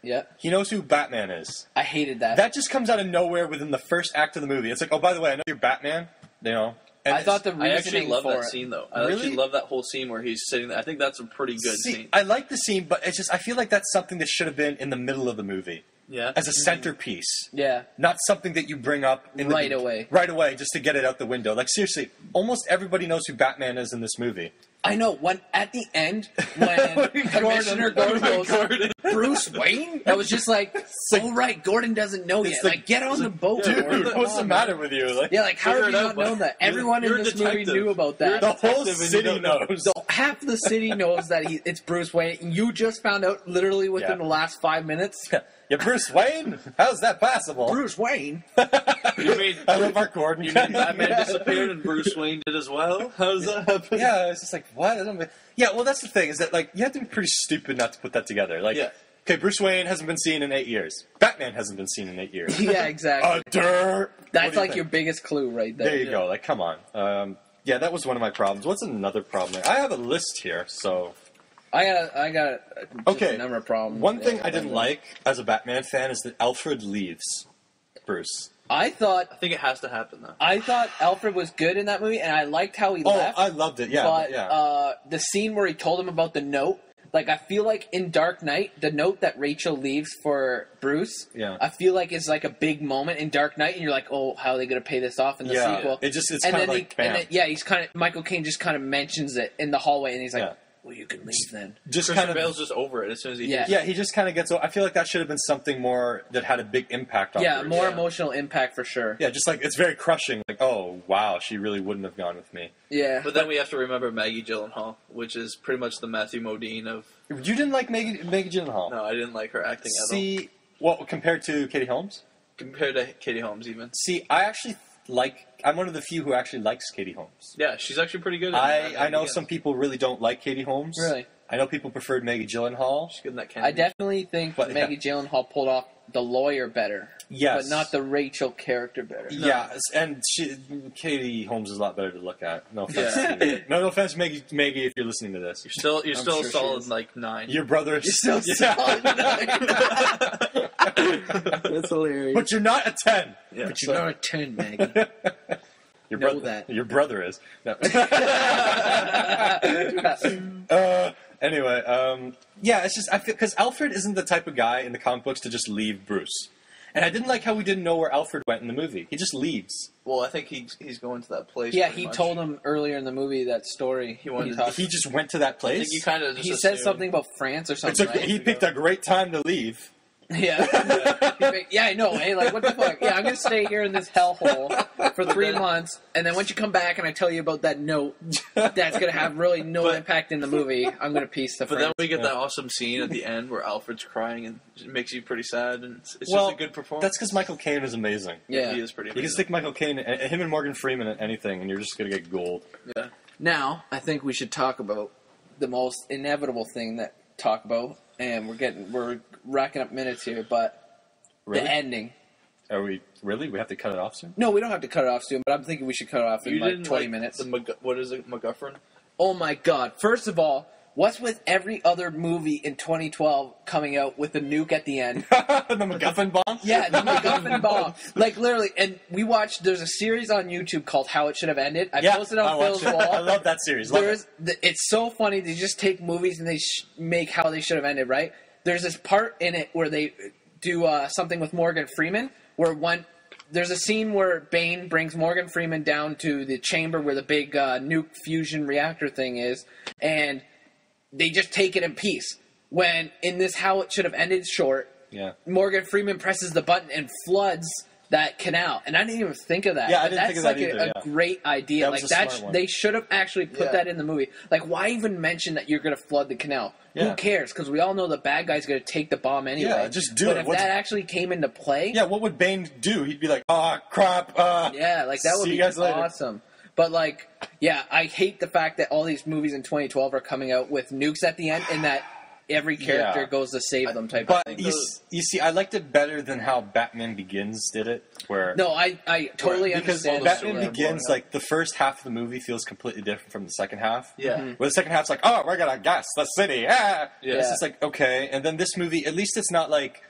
Yeah, He knows who Batman is. I hated that. That just comes out of nowhere within the first act of the movie. It's like, oh, by the way, I know you're Batman, you know. And I thought the I actually reasoning love for that it. scene, though. I Really? actually love that whole scene where he's sitting there. I think that's a pretty good scene. I like the scene, but it's just I feel like that's something that should have been in the middle of the movie Yeah. as a centerpiece. Yeah. Not something that you bring up in Right away. Right away, just to get it out the window. Like, seriously, almost everybody knows who Batman is in this movie. I know. When at the end, when Commissioner Gordon goes, Bruce Wayne, I was just like, "Oh right, Gordon doesn't know yet. Like, get on the boat, Gordon. Dude, what's the matter with you? Like, Yeah, like how Figure have you it not out, bud. known that? Everyone You're in a this movie detective. knew about that. the whole detective and you city don't know. knows. So half the city knows that it's Bruce Wayne. And you just found out literally within Yeah. the last 5 minutes. Yeah, Bruce Wayne? How's that possible? Bruce Wayne. You mean, I love our Gordon. you mean Batman disappeared and Bruce Wayne did as well? How's that happen? Yeah, it's just like, what? I don't yeah, well, that's the thing, is that, like, you have to be pretty stupid not to put that together. Like, Yeah. okay, Bruce Wayne hasn't been seen in 8 years. Batman hasn't been seen in 8 years. Yeah, exactly. What That's do you like think? your biggest clue right there. There you go. Like, come on. Yeah, that was one of my problems. What's another problem? I have a list here, so... I got just Okay, a number of problems. one thing Yeah, I didn't like as a Batman fan is that Alfred leaves Bruce. I thought I think it has to happen, though. Alfred was good in that movie, and I liked how he Oh, left. I loved it, yeah. but yeah. the scene where he told him about the note, like I feel like in Dark Knight, the note that Rachel leaves for Bruce, Yeah. I feel like is like a big moment in Dark Knight, and you're like, oh, how are they going to pay this off in the Yeah. sequel? It's and kind of then like, bam. he's kind of Michael Caine just kind of mentions it in the hallway, and he's like, Yeah. well, you can leave then. Just Christian kind of... Bale's just over it as soon as he Yeah. hears Yeah, he just kind of gets... I feel like that should have been something more that had a big impact on Yeah, Bruce. more emotional impact for sure. Yeah, just like, it's very crushing. Like, oh, wow, she really wouldn't have gone with me. Yeah. But then we have to remember Maggie Gyllenhaal, which is pretty much the Matthew Modine of... You didn't like Maggie Gyllenhaal? No, I didn't like her acting at all. See, well, compared to Katie Holmes? Compared to Katie Holmes, even. See, I actually I'm one of the few who actually likes Katie Holmes. Yeah, she's actually pretty good. I know some people really don't like Katie Holmes. Really? I know people preferred Maggie Gyllenhaal. She's good in that I Kennedy. definitely think But, Maggie Gyllenhaal pulled off the lawyer better. Yes. But not the Rachel character better. Yeah, and Katie Holmes is a lot better to look at. No offense. Yeah. To you. No offense, Maggie, if you're listening to this. You're I'm still sure she solid is. like 9. Your brother is You're so solid. That's hilarious. But you're not a 10. Yeah. But you're not a 10, Maggie. Your Know brother, that. Your brother is. No. Anyway, yeah, it's just I feel because Alfred isn't the type of guy in the comic books to just leave Bruce, and I didn't like how we didn't know where Alfred went in the movie. He just leaves. Well, I think he's going to that place. Yeah, pretty he much. told him earlier in the movie that story. He wanted- talked- He just went to that I place. think you kind of just he said assumed. something about France or It's something. okay. right? He picked a great time to leave. Yeah. Yeah, I know. Hey, like, what the fuck? Yeah, I'm going to stay here in this hellhole for 3 months, and then once you come back and I tell you about that note that's going to have really no But- impact in the movie, I'm going to piece the But then France. we get that awesome scene at the end where Alfred's crying and it makes you pretty sad, and it's Well, just a good performance. That's because Michael Caine is amazing. Yeah. he is pretty. You can amazing. stick Michael Caine, him and Morgan Freeman at anything, and you're just gonna get gold. Yeah. Now, I think we should talk about the most inevitable thing that talk about, and we're racking up minutes here, but Really? the ending. Are we really? We have to cut it off soon? No, we don't have to cut it off soon, but I'm thinking we should cut it off in You like didn't 20 like minutes. what is it, MacGuffin? Oh my god. First of all, what's with every other movie in 2012 coming out with a nuke at the end? The MacGuffin bomb? Yeah, the MacGuffin bomb. Like, literally, and we watched, there's a series on YouTube called How It Should Have Ended. I posted it I on watched Phil's it. wall. I love that series. Love it. It's so funny. They just take movies and they make how they should have ended, right? There's this part in it where they do something with Morgan Freeman, where there's a scene where Bane brings Morgan Freeman down to the chamber where the big nuke fusion reactor thing is, and they just take it in peace. When in this How It Should Have Ended short, Yeah. Morgan Freeman presses the button and floods that canal, and I didn't even think of that. Yeah, I But didn't that's think of that like either, a great idea. That like was a that, smart one. they should have actually put Yeah. that in the movie. Like, why even mention that you're going to flood the canal? Yeah. Who cares? Because we all know the bad guy's going to take the bomb anyway. Yeah, just do but it. if What's- that actually came into play, Yeah, what would Bane do? He'd be like, "Ah, crap." yeah, like that would See be you guys later. awesome. But like, yeah, I hate the fact that all these movies in 2012 are coming out with nukes at the end, and that every character Yeah. goes to save them type But of thing. you see, I liked it better than how Batman Begins did it, where No, I totally because understand. Batman story Begins, blowing like the first half of the movie feels completely different from the second half. Yeah. Where the second half's like, "Oh, we're gonna gas the city." Ah! Yeah. It's just like, okay, and then this movie, at least it's not like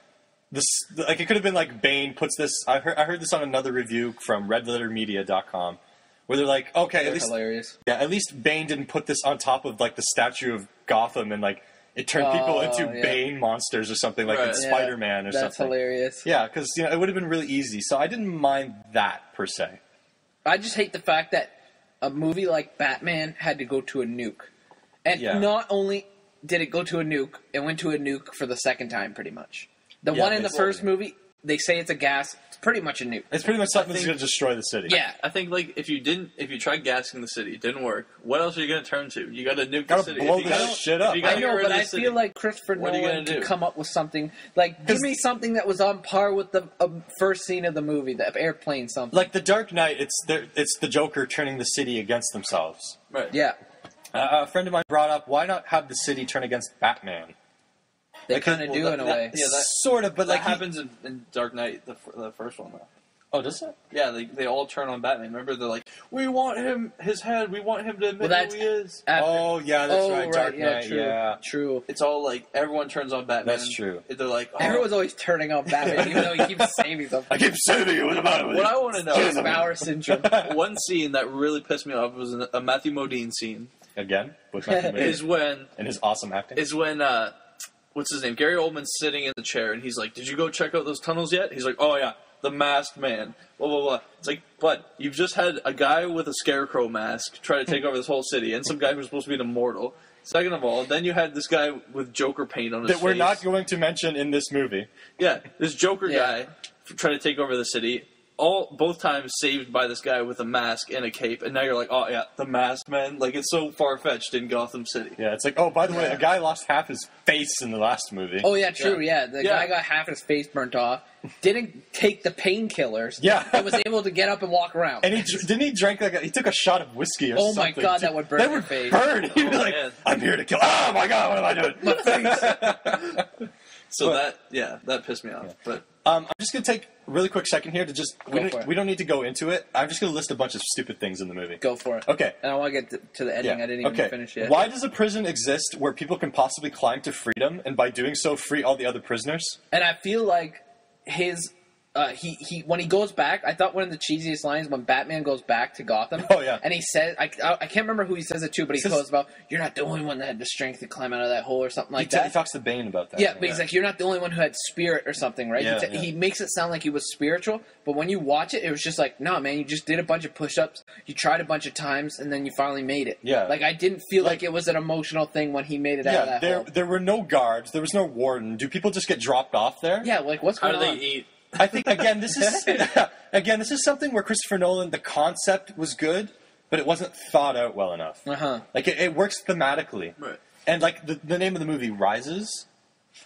this. Like it could have been like Bane puts this. I heard this on another review from RedLetterMedia.com, where they're like, okay, They're at least hilarious. yeah, at least Bane didn't put this on top of like the statue of Gotham and like it turned people into yeah. Bane monsters or something like Right. in Spider-Man or That's something. hilarious. Yeah, because it would have been really easy. So I didn't mind that per se. I just hate the fact that a movie like Batman had to go to a nuke. And Yeah. not only did it go to a nuke, it went to a nuke for the second time, pretty much. The Yeah, one in the basically. first movie, they say it's a gas. It's pretty much a nuke. It's pretty much something that's going to destroy the city. Yeah. I think like if you tried gassing the city, it didn't work. What else are you going to turn to? You got to nuke Gotta the city. blow If you this gotta- shit if up. you gotta I get know, rid but of the I city, feel like Christopher What are you Nolan gonna could do? come up with something. Like, give me something that was on par with the first scene of the movie, the airplane something. Like the Dark Knight, it's the Joker turning the city against themselves. right? Yeah. A friend of mine brought up, why not have the city turn against Batman? They Like, kind of do in a way. Yeah, that Sort of, but that like happens in Dark Knight, the first one though. Oh, does it? Yeah, they all turn on Batman. Remember, they're like, we want him, his head. We want him to admit Well, that's who he is. after- Oh, yeah, that's Oh, right. Dark yeah, Knight, true. yeah. True. It's all like everyone turns on Batman. That's true. They're like, oh. Everyone's always turning on Batman, even though he keeps saving them. I keep saving you with about What I want to know James is Bauer syndrome. one scene that really pissed me off was a Matthew Modine scene. Again, with Matthew Modine Is when and his awesome acting. what's his name? Gary Oldman's sitting in the chair, and he's like, "Did you go check out those tunnels yet?" He's like, "Oh yeah, the masked man." Blah blah blah. It's like, but you've just had a guy with a scarecrow mask try to take over this whole city, and some guy who's supposed to be an immortal. Second of all, then you had this guy with Joker paint on his That face. we're not going to mention in this movie. Yeah, this Joker Yeah. guy trying to take over the city. Both times saved by this guy with a mask and a cape, and now you're like, oh yeah, the masked man. Like it's so far fetched in Gotham City. Yeah, it's like, oh, by the way, a guy lost half his face in the last movie. Oh yeah, true. Yeah, the Yeah. guy got half his face burnt off. Didn't take the painkillers. Yeah. and was able to get up and walk around. And didn't he drink he took a shot of whiskey or Oh something. my God, that would burn That your would face. burn. He'd be Oh, like, man. I'm here to kill. Oh my God, what am I doing? My face. So that pissed me off. But I'm just gonna take a really quick second here to just Go for it. we don't need to go into it. I'm just gonna list a bunch of stupid things in the movie. Go for it. Okay. And I want to get to the ending. I didn't even okay. finish yet. Why does a prison exist where people can possibly climb to freedom and by doing so free all the other prisoners? And I feel like his he when he goes back, I thought one of the cheesiest lines when Batman goes back to Gotham. Oh, yeah. And he says, I can't remember who he says it to, but he Says- goes about, "You're not the only one that had the strength to climb out of that hole," or something like He that. talks to Bane about that. Yeah, but he's like, "You're not the only one who had spirit or something, right?" Yeah, He makes it sound like he was spiritual, but when you watch it, it was just like, "No, man, you just did a bunch of push-ups, you tried a bunch of times, and then you finally made it." Yeah. Like I didn't feel like it was an emotional thing when he made it out of yeah, that hole. there were no guards. There was no warden. Do people just get dropped off there? Yeah, like what's how going do on? they eat? I think again this is something where Christopher Nolan, the concept was good, but it wasn't thought out well enough. Uh-huh. Like it works thematically, Right. and like the name of the movie Rises,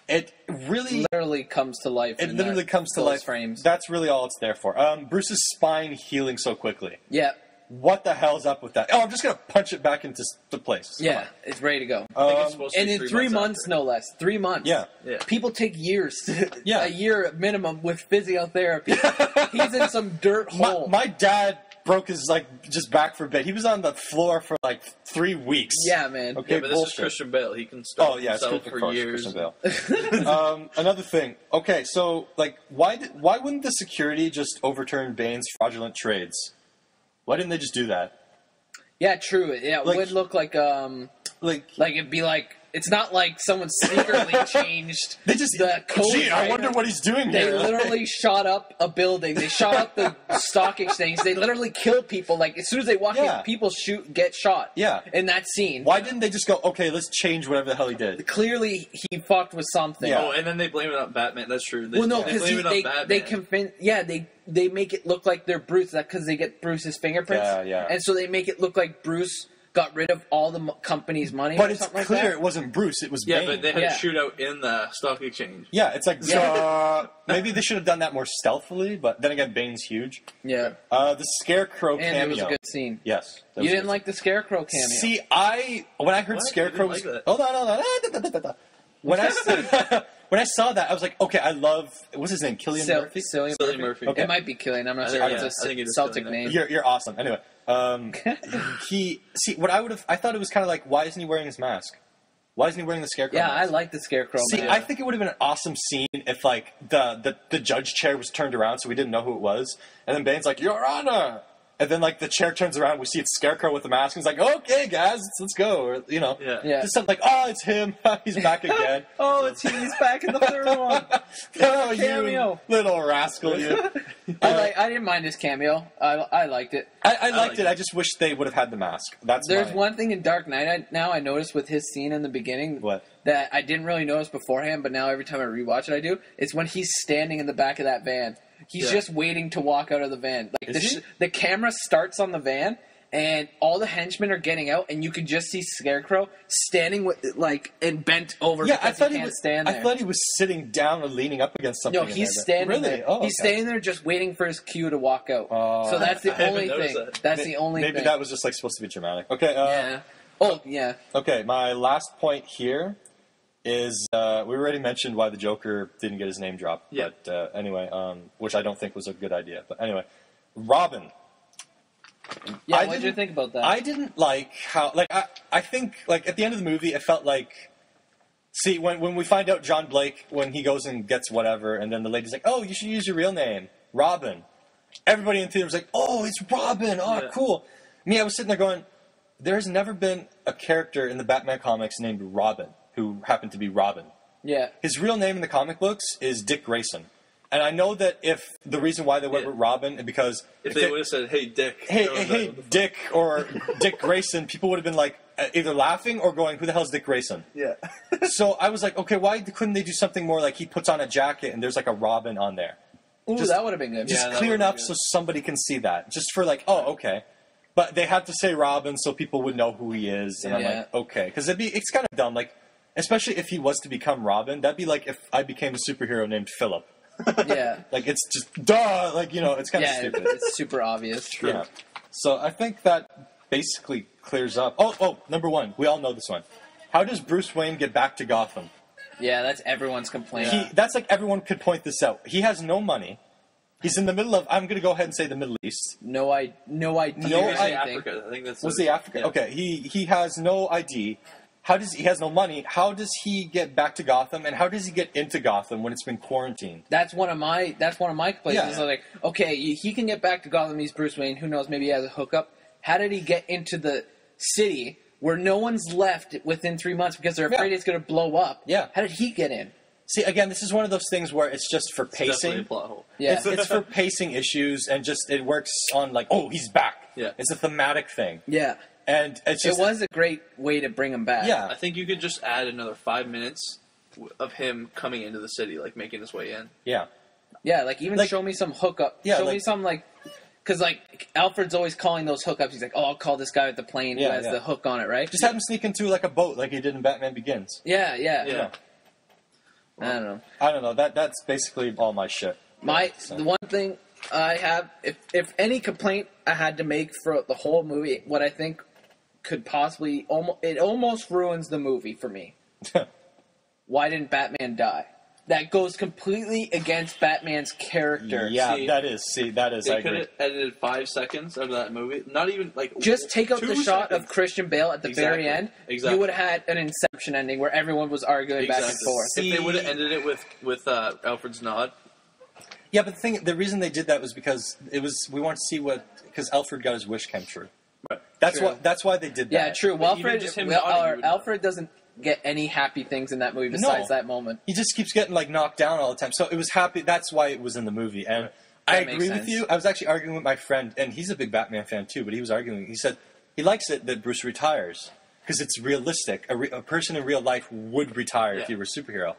it really Literally comes to life. it in literally that- comes to those life. frames. That's really all it's there for. Bruce's spine healing so quickly. Yeah, What the hell's up with that? Oh, I'm just gonna punch it back into the place. Come yeah, on. it's ready to go. I think it's supposed to And be in 3 months, after. no less. 3 months. Yeah. Yeah. People take years. Yeah. A year minimum with physiotherapy. He's in some dirt hole. My dad broke his just back for a bit. He was on the floor for 3 weeks. Yeah, man. Okay, Yeah, but this bullshit. is Christian Bale. He can start Oh yeah, it's himself Christian, for of course, years. Christian Bale. Another thing. Okay, so why wouldn't the security just overturn Bane's fraudulent trades? Why didn't they just do that? Yeah, true. Yeah, it Like- would look like Like it'd be like it's not like someone secretly changed they just. the code. Gee, I right? wonder what he's doing They here. literally shot up a building. They shot up the stock exchange. They literally killed people. Like as soon as they walk Yeah. in, people get shot. Yeah. In that scene. Why didn't they just go? Okay, let's change whatever the hell he did. Clearly, he fucked with something. Yeah. Oh, and then they blame it on Batman. That's true. They, Well, no, they because blame it on Batman. they convince. Yeah, they make it look like they're Bruce. That because they get Bruce's fingerprints. Yeah, yeah. And so they make it look like Bruce got rid of all the company's money. But or it's something like clear that. it wasn't Bruce. It was yeah, Bane. but they had Yeah. a shootout in the stock exchange. Yeah, it's like Yeah. maybe they should have done that more stealthily. But then again, Bane's huge. Yeah, The Scarecrow and it cameo. was a good scene. Yes, that You was didn't good. like the Scarecrow cameo. See, when I heard What? Scarecrow I was didn't like hold on. When I saw that, I was like, okay, I love what's his name, Cillian Murphy. Cillian Cillian Murphy. Okay. It might be Killian. I'm not I sure. think- It's yeah, I think a it is Celtic Cillian. name. You're awesome. Anyway, I thought it was kind of like, why isn't he wearing his mask? Why isn't he wearing the Scarecrow Yeah, mask? I like the Scarecrow. See, man. I think it would have been an awesome scene if, the judge chair was turned around so we didn't know who it was. And then Bane's like, Your Honor! And then, like, the chair turns around, we see it's Scarecrow with the mask, and he's like, okay, guys, let's go. Or, you know. Yeah. Just something like, oh, it's him. He's back again. He's back in the third one. Oh, cameo. you little rascal, you. I didn't mind his cameo. I liked it. I liked it. I just wish they would have had the mask. There's one thing in Dark Knight I noticed with his scene in the beginning. What? That I didn't really notice beforehand, but now every time I rewatch it, I do. It's when he's standing in the back of that van. He's just waiting to walk out of the van. Like the camera starts on the van, and all the henchmen are getting out, and you can just see Scarecrow standing with and bent over. Yeah, because he can't stand there. I thought he was sitting down or leaning up against something. No, he's standing really? there. Oh, he's standing there just waiting for his cue to walk out. So that's the only thing. That's the only thing. Maybe that was just like supposed to be dramatic. Okay. Yeah. Oh, yeah. Okay, my last point here is we already mentioned why the Joker didn't get his name dropped. Yeah. But anyway, which I don't think was a good idea. But anyway, Robin. Yeah, what did you think about that? I didn't like how, like, I think, like, at the end of the movie, it felt like, see, when we find out John Blake, when he goes and gets whatever, and then the lady's like, oh, you should use your real name, Robin. Everybody in the theater was like, oh, it's Robin, cool. Me, I was sitting there going, there's never been a character in the Batman comics named Robin, who happened to be Robin. Yeah. His real name in the comic books is Dick Grayson. And I know that if the reason why they went with Robin is because... If they would have said, hey, Dick. Hey, Dick, or Dick Grayson, people would have been like either laughing or going, who the hell's Dick Grayson? Yeah. So I was like, okay, why couldn't they do something more like he puts on a jacket and there's like a Robin on there? Ooh, that would have been good. Just clear enough so somebody can see that. Just for like, oh, okay. But they had to say Robin so people would know who he is. And I'm like, okay. Because it's kind of dumb. Like, especially if he was to become Robin, that'd be like if I became a superhero named Philip. Yeah. Like, it's just, duh! Like, you know, it's kind of stupid. It's super obvious. True. Yeah. So I think that basically clears up. Oh, number one. We all know this one. How does Bruce Wayne get back to Gotham? Yeah, that's everyone's complaint. That's like everyone could point this out. He has no money. He's in the middle of, I'm going to go ahead and say the Middle East. No idea. Africa. I think that's... Was he Africa? Yeah. Okay. He has no ID. He has no money. How does he get back to Gotham, and how does he get into Gotham when it's been quarantined? That's one of my complaints. Yeah. It's like, okay, he can get back to Gotham. He's Bruce Wayne. Who knows? Maybe he has a hookup. How did he get into the city where no one's left within 3 months because they're afraid it's going to blow up? Yeah. How did he get in? See, again, this is one of those things where it's just for pacing. It's definitely a plot hole. Yeah. It's for pacing issues, and just it works on like, oh, he's back. Yeah. It's a thematic thing. Yeah. And it's just, it was a great way to bring him back. Yeah. I think you could just add another 5 minutes of him coming into the city, like making his way in. Yeah. Yeah, like even show me some hookup. Yeah, show me some like, because like Alfred's always calling those hookups. He's like, oh, I'll call this guy with the plane who has the hook on it, right? Just have him sneak in through like a boat, like he did in Batman Begins. Yeah. Well, I don't know. That's basically all my shit. The one thing I have, if any complaint I had to make for the whole movie, what I think could possibly almost ruins the movie for me. Why didn't Batman die? That goes completely against Batman's character. Yeah, that is. They I could agree. have edited 5 seconds out of that movie. Not even like just take out the 2 shot seconds. of Christian Bale at the very end. Exactly. You would have had an Inception ending where everyone was arguing back and forth. If they would have ended it with Alfred's nod. Yeah, but the reason they did that was because we wanted to see because Alfred got his wish come true. Right. That's why they did that. Yeah, true. Alfred Alfred doesn't get any happy things in that movie besides that moment. He just keeps getting like knocked down all the time. So it was happy. That's why it was in the movie. And I agree with you. I was actually arguing with my friend, and he's a big Batman fan too. But he was arguing. He said he likes it that Bruce retires because it's realistic. A person in real life would retire if he were a superhero.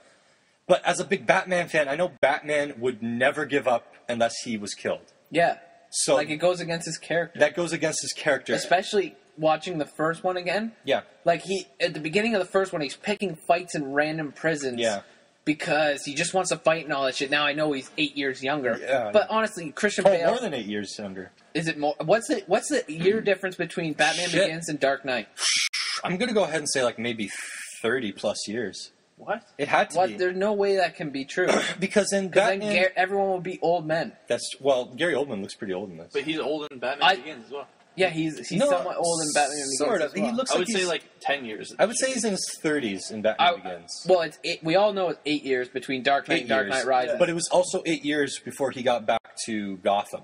But as a big Batman fan, I know Batman would never give up unless he was killed. Yeah. So like it goes against his character. That goes against his character. Especially watching the first one again. Yeah. Like at the beginning of the first one, he's picking fights in random prisons. Yeah. Because he just wants to fight and all that shit. Now I know he's 8 years younger. Yeah. But honestly, Christian Bale... more than 8 years younger. Is it more? What's the year difference between Batman Begins and Dark Knight? I'm going to go ahead and say like maybe 30 plus years. What? It had to be. There's no way that can be true. Because in Batman... then everyone will be old men. Gary Oldman looks pretty old in this. But he's old in Batman Begins as well. Yeah, he's somewhat old in Batman Begins sort of. as well. He looks I would say like 10 years. I would say he's in his 30s in Batman Begins. Well, we all know it's 8 years between Dark Knight and Dark Knight Rises. But it was also 8 years before he got back to Gotham.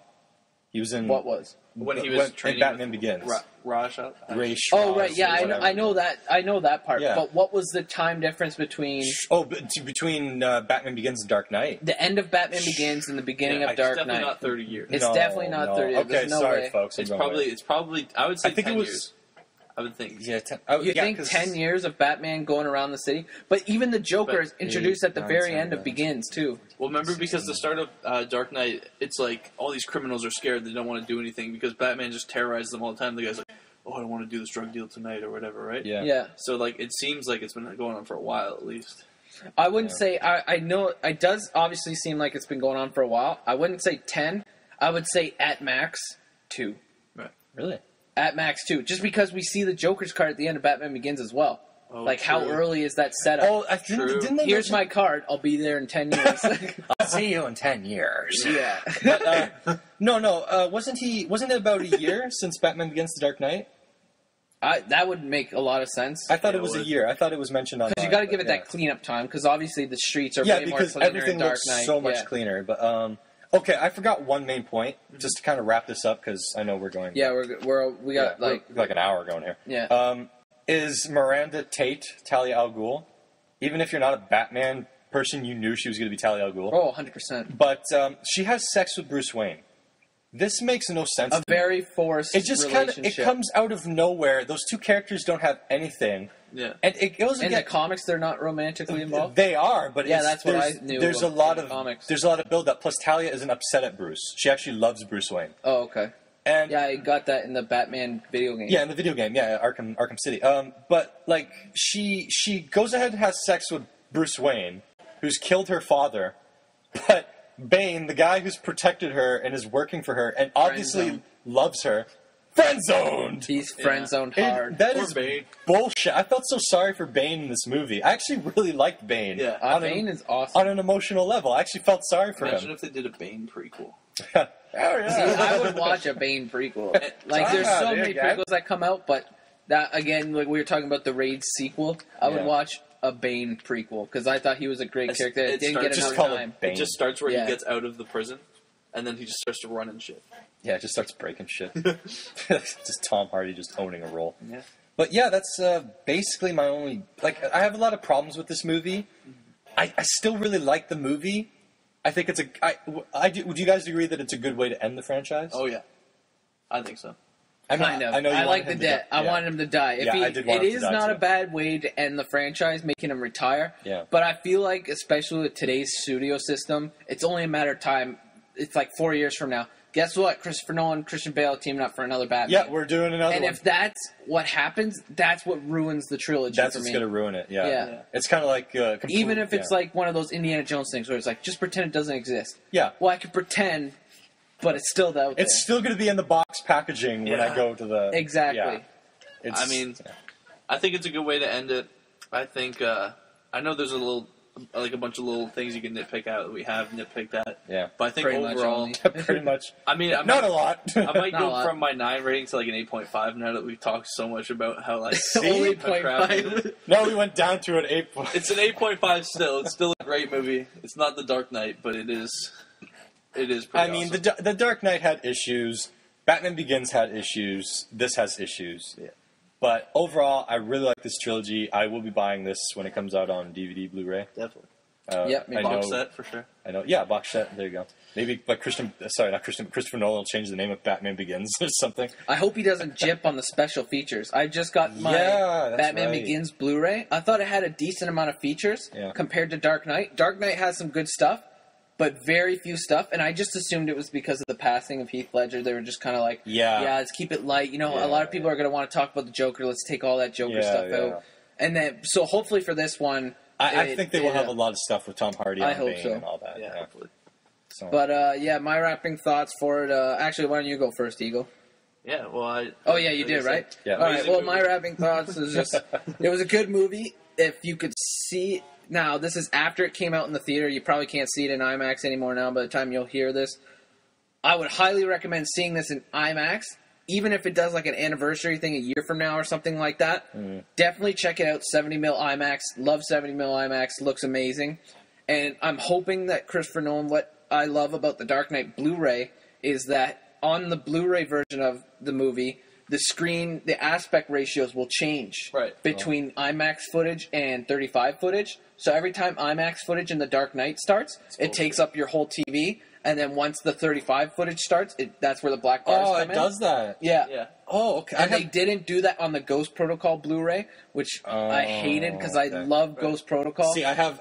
He was in... What was? when he was in training Batman with Begins. Raj. Ra's Oh right, yeah, whatever. I know that part. Yeah. But what was the time difference between Between Batman Begins and Dark Knight. the end of Batman Begins and the beginning of It's Dark definitely Knight? not 30 years. It's definitely not 30. Okay, There's no sorry, way. folks. I'm It's going probably. away. I would say I think 10 it was. years. I would think. Yeah, You think 10 years of Batman going around the city? But even the Joker is introduced at the 9, very 10, end of 11. Begins, too. Well, remember, because the start of Dark Knight, it's like all these criminals are scared. They don't want to do anything because Batman just terrorizes them all the time. The guy's like, oh, I don't want to do this drug deal tonight or whatever, right? Yeah. Yeah. So, like, it seems like it's been going on for a while at least. I wouldn't say, I know, it does obviously seem like it's been going on for a while. I wouldn't say 10. I would say at max 2. Right. Really? At max 2. Just because we see the Joker's card at the end of Batman Begins as well. Oh, Like, how true. early is that setup? Oh, I think True. didn't they Here's my mention- card. I'll be there in 10 years. I'll see you in 10 years. yeah. But, no. Wasn't it about a year since Batman Begins the Dark Knight? That would make a lot of sense. I thought Yeah, it was it a would. year. I thought it was mentioned on. Because you got to give it that cleanup time, because obviously the streets are Yeah, way more because cleaner everything in Dark looks Knight. so much yeah. cleaner. But okay, I forgot one main point. Just to kind of wrap this up, because I know we're going. Yeah, we got we're like an hour going here. Yeah. Is Miranda Tate Talia al Ghul? Even if you're not a Batman person, you knew she was going to be Talia al Ghul. Oh, 100%. But she has sex with Bruce Wayne. This makes no sense. A to me. very forced It just kind of relationship. it comes out of nowhere. Those two characters don't have anything, Yeah. and it goes in again. the comics, they're not romantically involved. They are, but Yeah, it's, that's what there's, I knew There's a about lot the of comics. there's a lot of build up. Plus, Talia isn't upset at Bruce. She actually loves Bruce Wayne. Oh, okay. And Yeah, I got that in the Batman video game. yeah, in the video game, yeah, Arkham City. But like she goes ahead and has sex with Bruce Wayne, who's killed her father, but Bane, the guy who's protected her and is working for her and obviously Friend-zoned. loves her, friend-zoned. He's friend-zoned hard. That Poor is Bane. bullshit. I felt so sorry for Bane in this movie. I actually really liked Bane. Yeah. Bane is awesome. On an emotional level. I actually felt sorry for Imagine him. if they did a Bane prequel. Oh, yeah. I would watch a Bane prequel. Like, there's so there many you go. prequels that come out, but that, again, like we were talking about the Raid sequel, I would Yeah. watch a Bane prequel, because I thought he was a great It's- character. It it didn't starts- get just enough call it time. Bane. It just starts where Yeah. he gets out of the prison, and then he just starts to run and shit. Yeah, it just starts breaking shit. Just Tom Hardy just owning a role. Yeah. But yeah, that's basically my only... Like, I have a lot of problems with this movie. I still really like the movie. I think it's would you guys agree that it's a good way to end the franchise? Oh yeah, I think so. Kind of. I know you I wanted like the him to death. die. I Yeah. wanted him to die. If Yeah, he, I did want it him to is die, not too. a bad way to end the franchise, making him retire. Yeah. But I feel like, especially with today's studio system, it's only a matter of time. It's like 4 years from now. Guess what? Christopher Nolan, Christian Bale teaming up for another Batman. Yeah, we're doing another And one. if that's what happens, that's what ruins the trilogy That's for what's me. going to ruin it, yeah. Yeah. It's kind of like... Even if it's like one of those Indiana Jones things where it's like, just pretend it doesn't exist. Yeah. Well, I could pretend, but it's still out there. It's still going to be in the box packaging when I Yeah. go to the... Exactly. Yeah. It's, I mean, I think it's a good way to end it. I think I know there's a bunch of little things you can nitpick out that we have nitpicked at. Yeah. But I think Pretty much overall, only. pretty much. I mean, Not a lot. I might Not a go lot. from my 9 rating to like an 8.5 now that we've talked so much about how like Only how crap it is. 0.5. No, we went down to an 8. It's an 8.5 still. It's still a great movie. It's not The Dark Knight, but it is pretty I mean, awesome. the Dark Knight had issues. Batman Begins had issues. This has issues. Yeah. But overall, I really like this trilogy. I will be buying this when it comes out on DVD, Blu-ray. Definitely. Yep, I Box know. set for sure. I know. Yeah, box set. There you go. Maybe like Christopher Nolan will change the name of Batman Begins or something. I hope he doesn't jip on the special features. I just got my Yeah, that's Batman right. Begins Blu-ray. I thought it had a decent amount of features Yeah. compared to Dark Knight. Dark Knight has some good stuff, but very few stuff. And I just assumed it was because of the passing of Heath Ledger. They were just kind of like, Yeah. let's keep it light. You know, Yeah, a lot of people are going to want to talk about the Joker. Let's take all that Joker Yeah, stuff yeah. out. And then, so hopefully for this one, I think they will have a lot of stuff with Tom Hardy I and hope Bane so. and all that. Yeah, Yeah. hopefully. So. But yeah, my wrapping thoughts for it. Actually, why don't you go first, Eagle? Yeah, well, I... Oh yeah, you like did, I said, right? Yeah. All right. amazing Well, movie. my wrapping thoughts is just it was a good movie. If you could see now, this is after it came out in the theater. You probably can't see it in IMAX anymore now. By the time you'll hear this, I would highly recommend seeing this in IMAX. Even if it does like an anniversary thing a year from now or something like that, definitely check it out. 70mm IMAX. Love 70mm IMAX. Looks amazing. And I'm hoping that Christopher Nolan, what I love about the Dark Knight Blu-ray is that on the Blu-ray version of the movie, the screen, the aspect ratios will change between IMAX footage and 35 footage. So every time IMAX footage in The Dark Knight starts, it takes up your whole TV. And then once the 35 footage starts, that's where the black bars come in. Oh, it does that. Yeah. Oh, okay. And they didn't do that on the Ghost Protocol Blu-ray, which I hated because I love Ghost Protocol. See, I have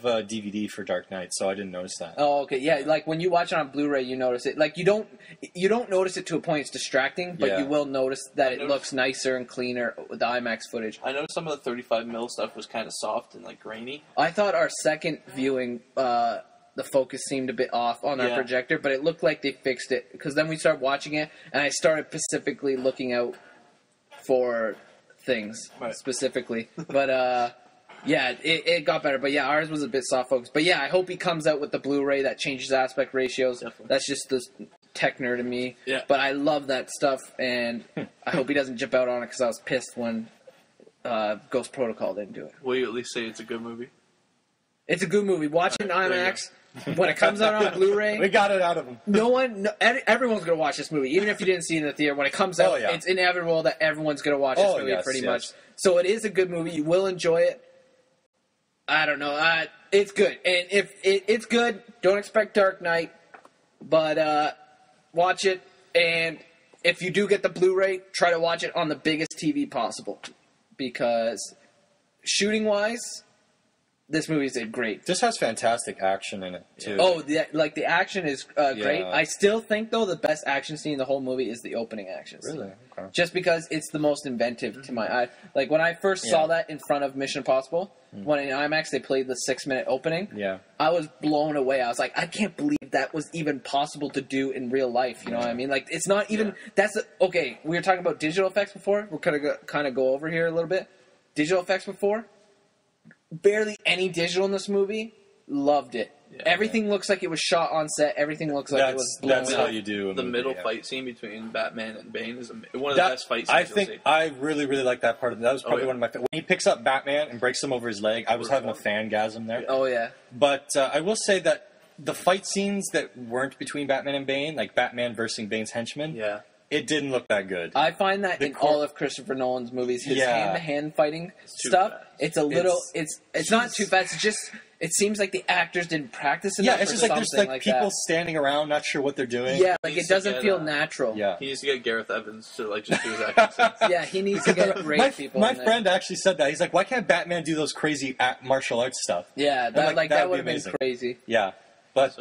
DVD for Dark Knight, so I didn't notice that. Oh, okay. Yeah, like when you watch it on Blu-ray, you notice it. Like you don't notice it to a point it's distracting, but you will notice that it looks nicer and cleaner with the IMAX footage. I noticed some of the 35mm stuff was kind of soft and like grainy. I thought our second viewing, the focus seemed a bit off on our projector, but it looked like they fixed it because then we started watching it, and I started specifically looking out for things specifically. But yeah, it got better. But yeah, ours was a bit soft focus. But yeah, I hope he comes out with the Blu-ray that changes aspect ratios. Definitely. That's just the tech nerd in me. Yeah. But I love that stuff, and I hope he doesn't jump out on it because I was pissed when Ghost Protocol didn't do it. Will you at least say it's a good movie? It's a good movie. Watch it in IMAX. When it comes out on Blu-ray, we got it out of him. Everyone's going to watch this movie, even if you didn't see it in the theater. When it comes out, it's inevitable that everyone's going to watch this movie pretty much. So it is a good movie. You will enjoy it. I don't know. It's good. And if it's good, don't expect Dark Knight, but watch it. And if you do get the Blu-ray, try to watch it on the biggest TV possible. Because shooting-wise, this movie's great. This has fantastic action in it, too. Oh, the action is great. I still think, though, the best action scene in the whole movie is the opening action scene. Really? Okay. Just because it's the most inventive to my eye. Like, when I first saw that in front of Mission Impossible, when in IMAX they played the 6-minute opening, I was blown away. I was like, I can't believe that was even possible to do in real life. You know what I mean? Like, it's not even... Okay, we were talking about digital effects before. We're going to kind of go over here a little bit. Digital effects before... Barely any digital in this movie. Loved it. Yeah, everything looks like it was shot on set. Everything looks like it was blown That's how you do the middle fight scene between Batman and Bane is one of the best fight scenes. I really, really like that part of it. That was probably one of my favorites. When he picks up Batman and breaks him over his leg, I was having a fangasm there. Oh, yeah. But I will say that the fight scenes that weren't between Batman and Bane, like Batman versus Bane's henchmen, it didn't look that good. I find that in all of Christopher Nolan's movies, his hand-to-hand fighting stuff, it's a little... It's not too fast. It's just... It seems like the actors didn't practice enough. Yeah, it's just like there's like people standing around, not sure what they're doing. Yeah, like it doesn't feel natural. Yeah, he needs to get Gareth Evans to like just do his action scenes. Yeah, he needs to get great people. My friend actually said that. He's like, why can't Batman do those crazy martial arts stuff? Yeah, that would have been crazy. Yeah, but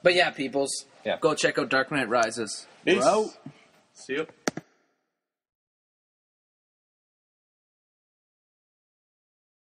yeah, peoples, go check out Dark Knight Rises. Peace. See you.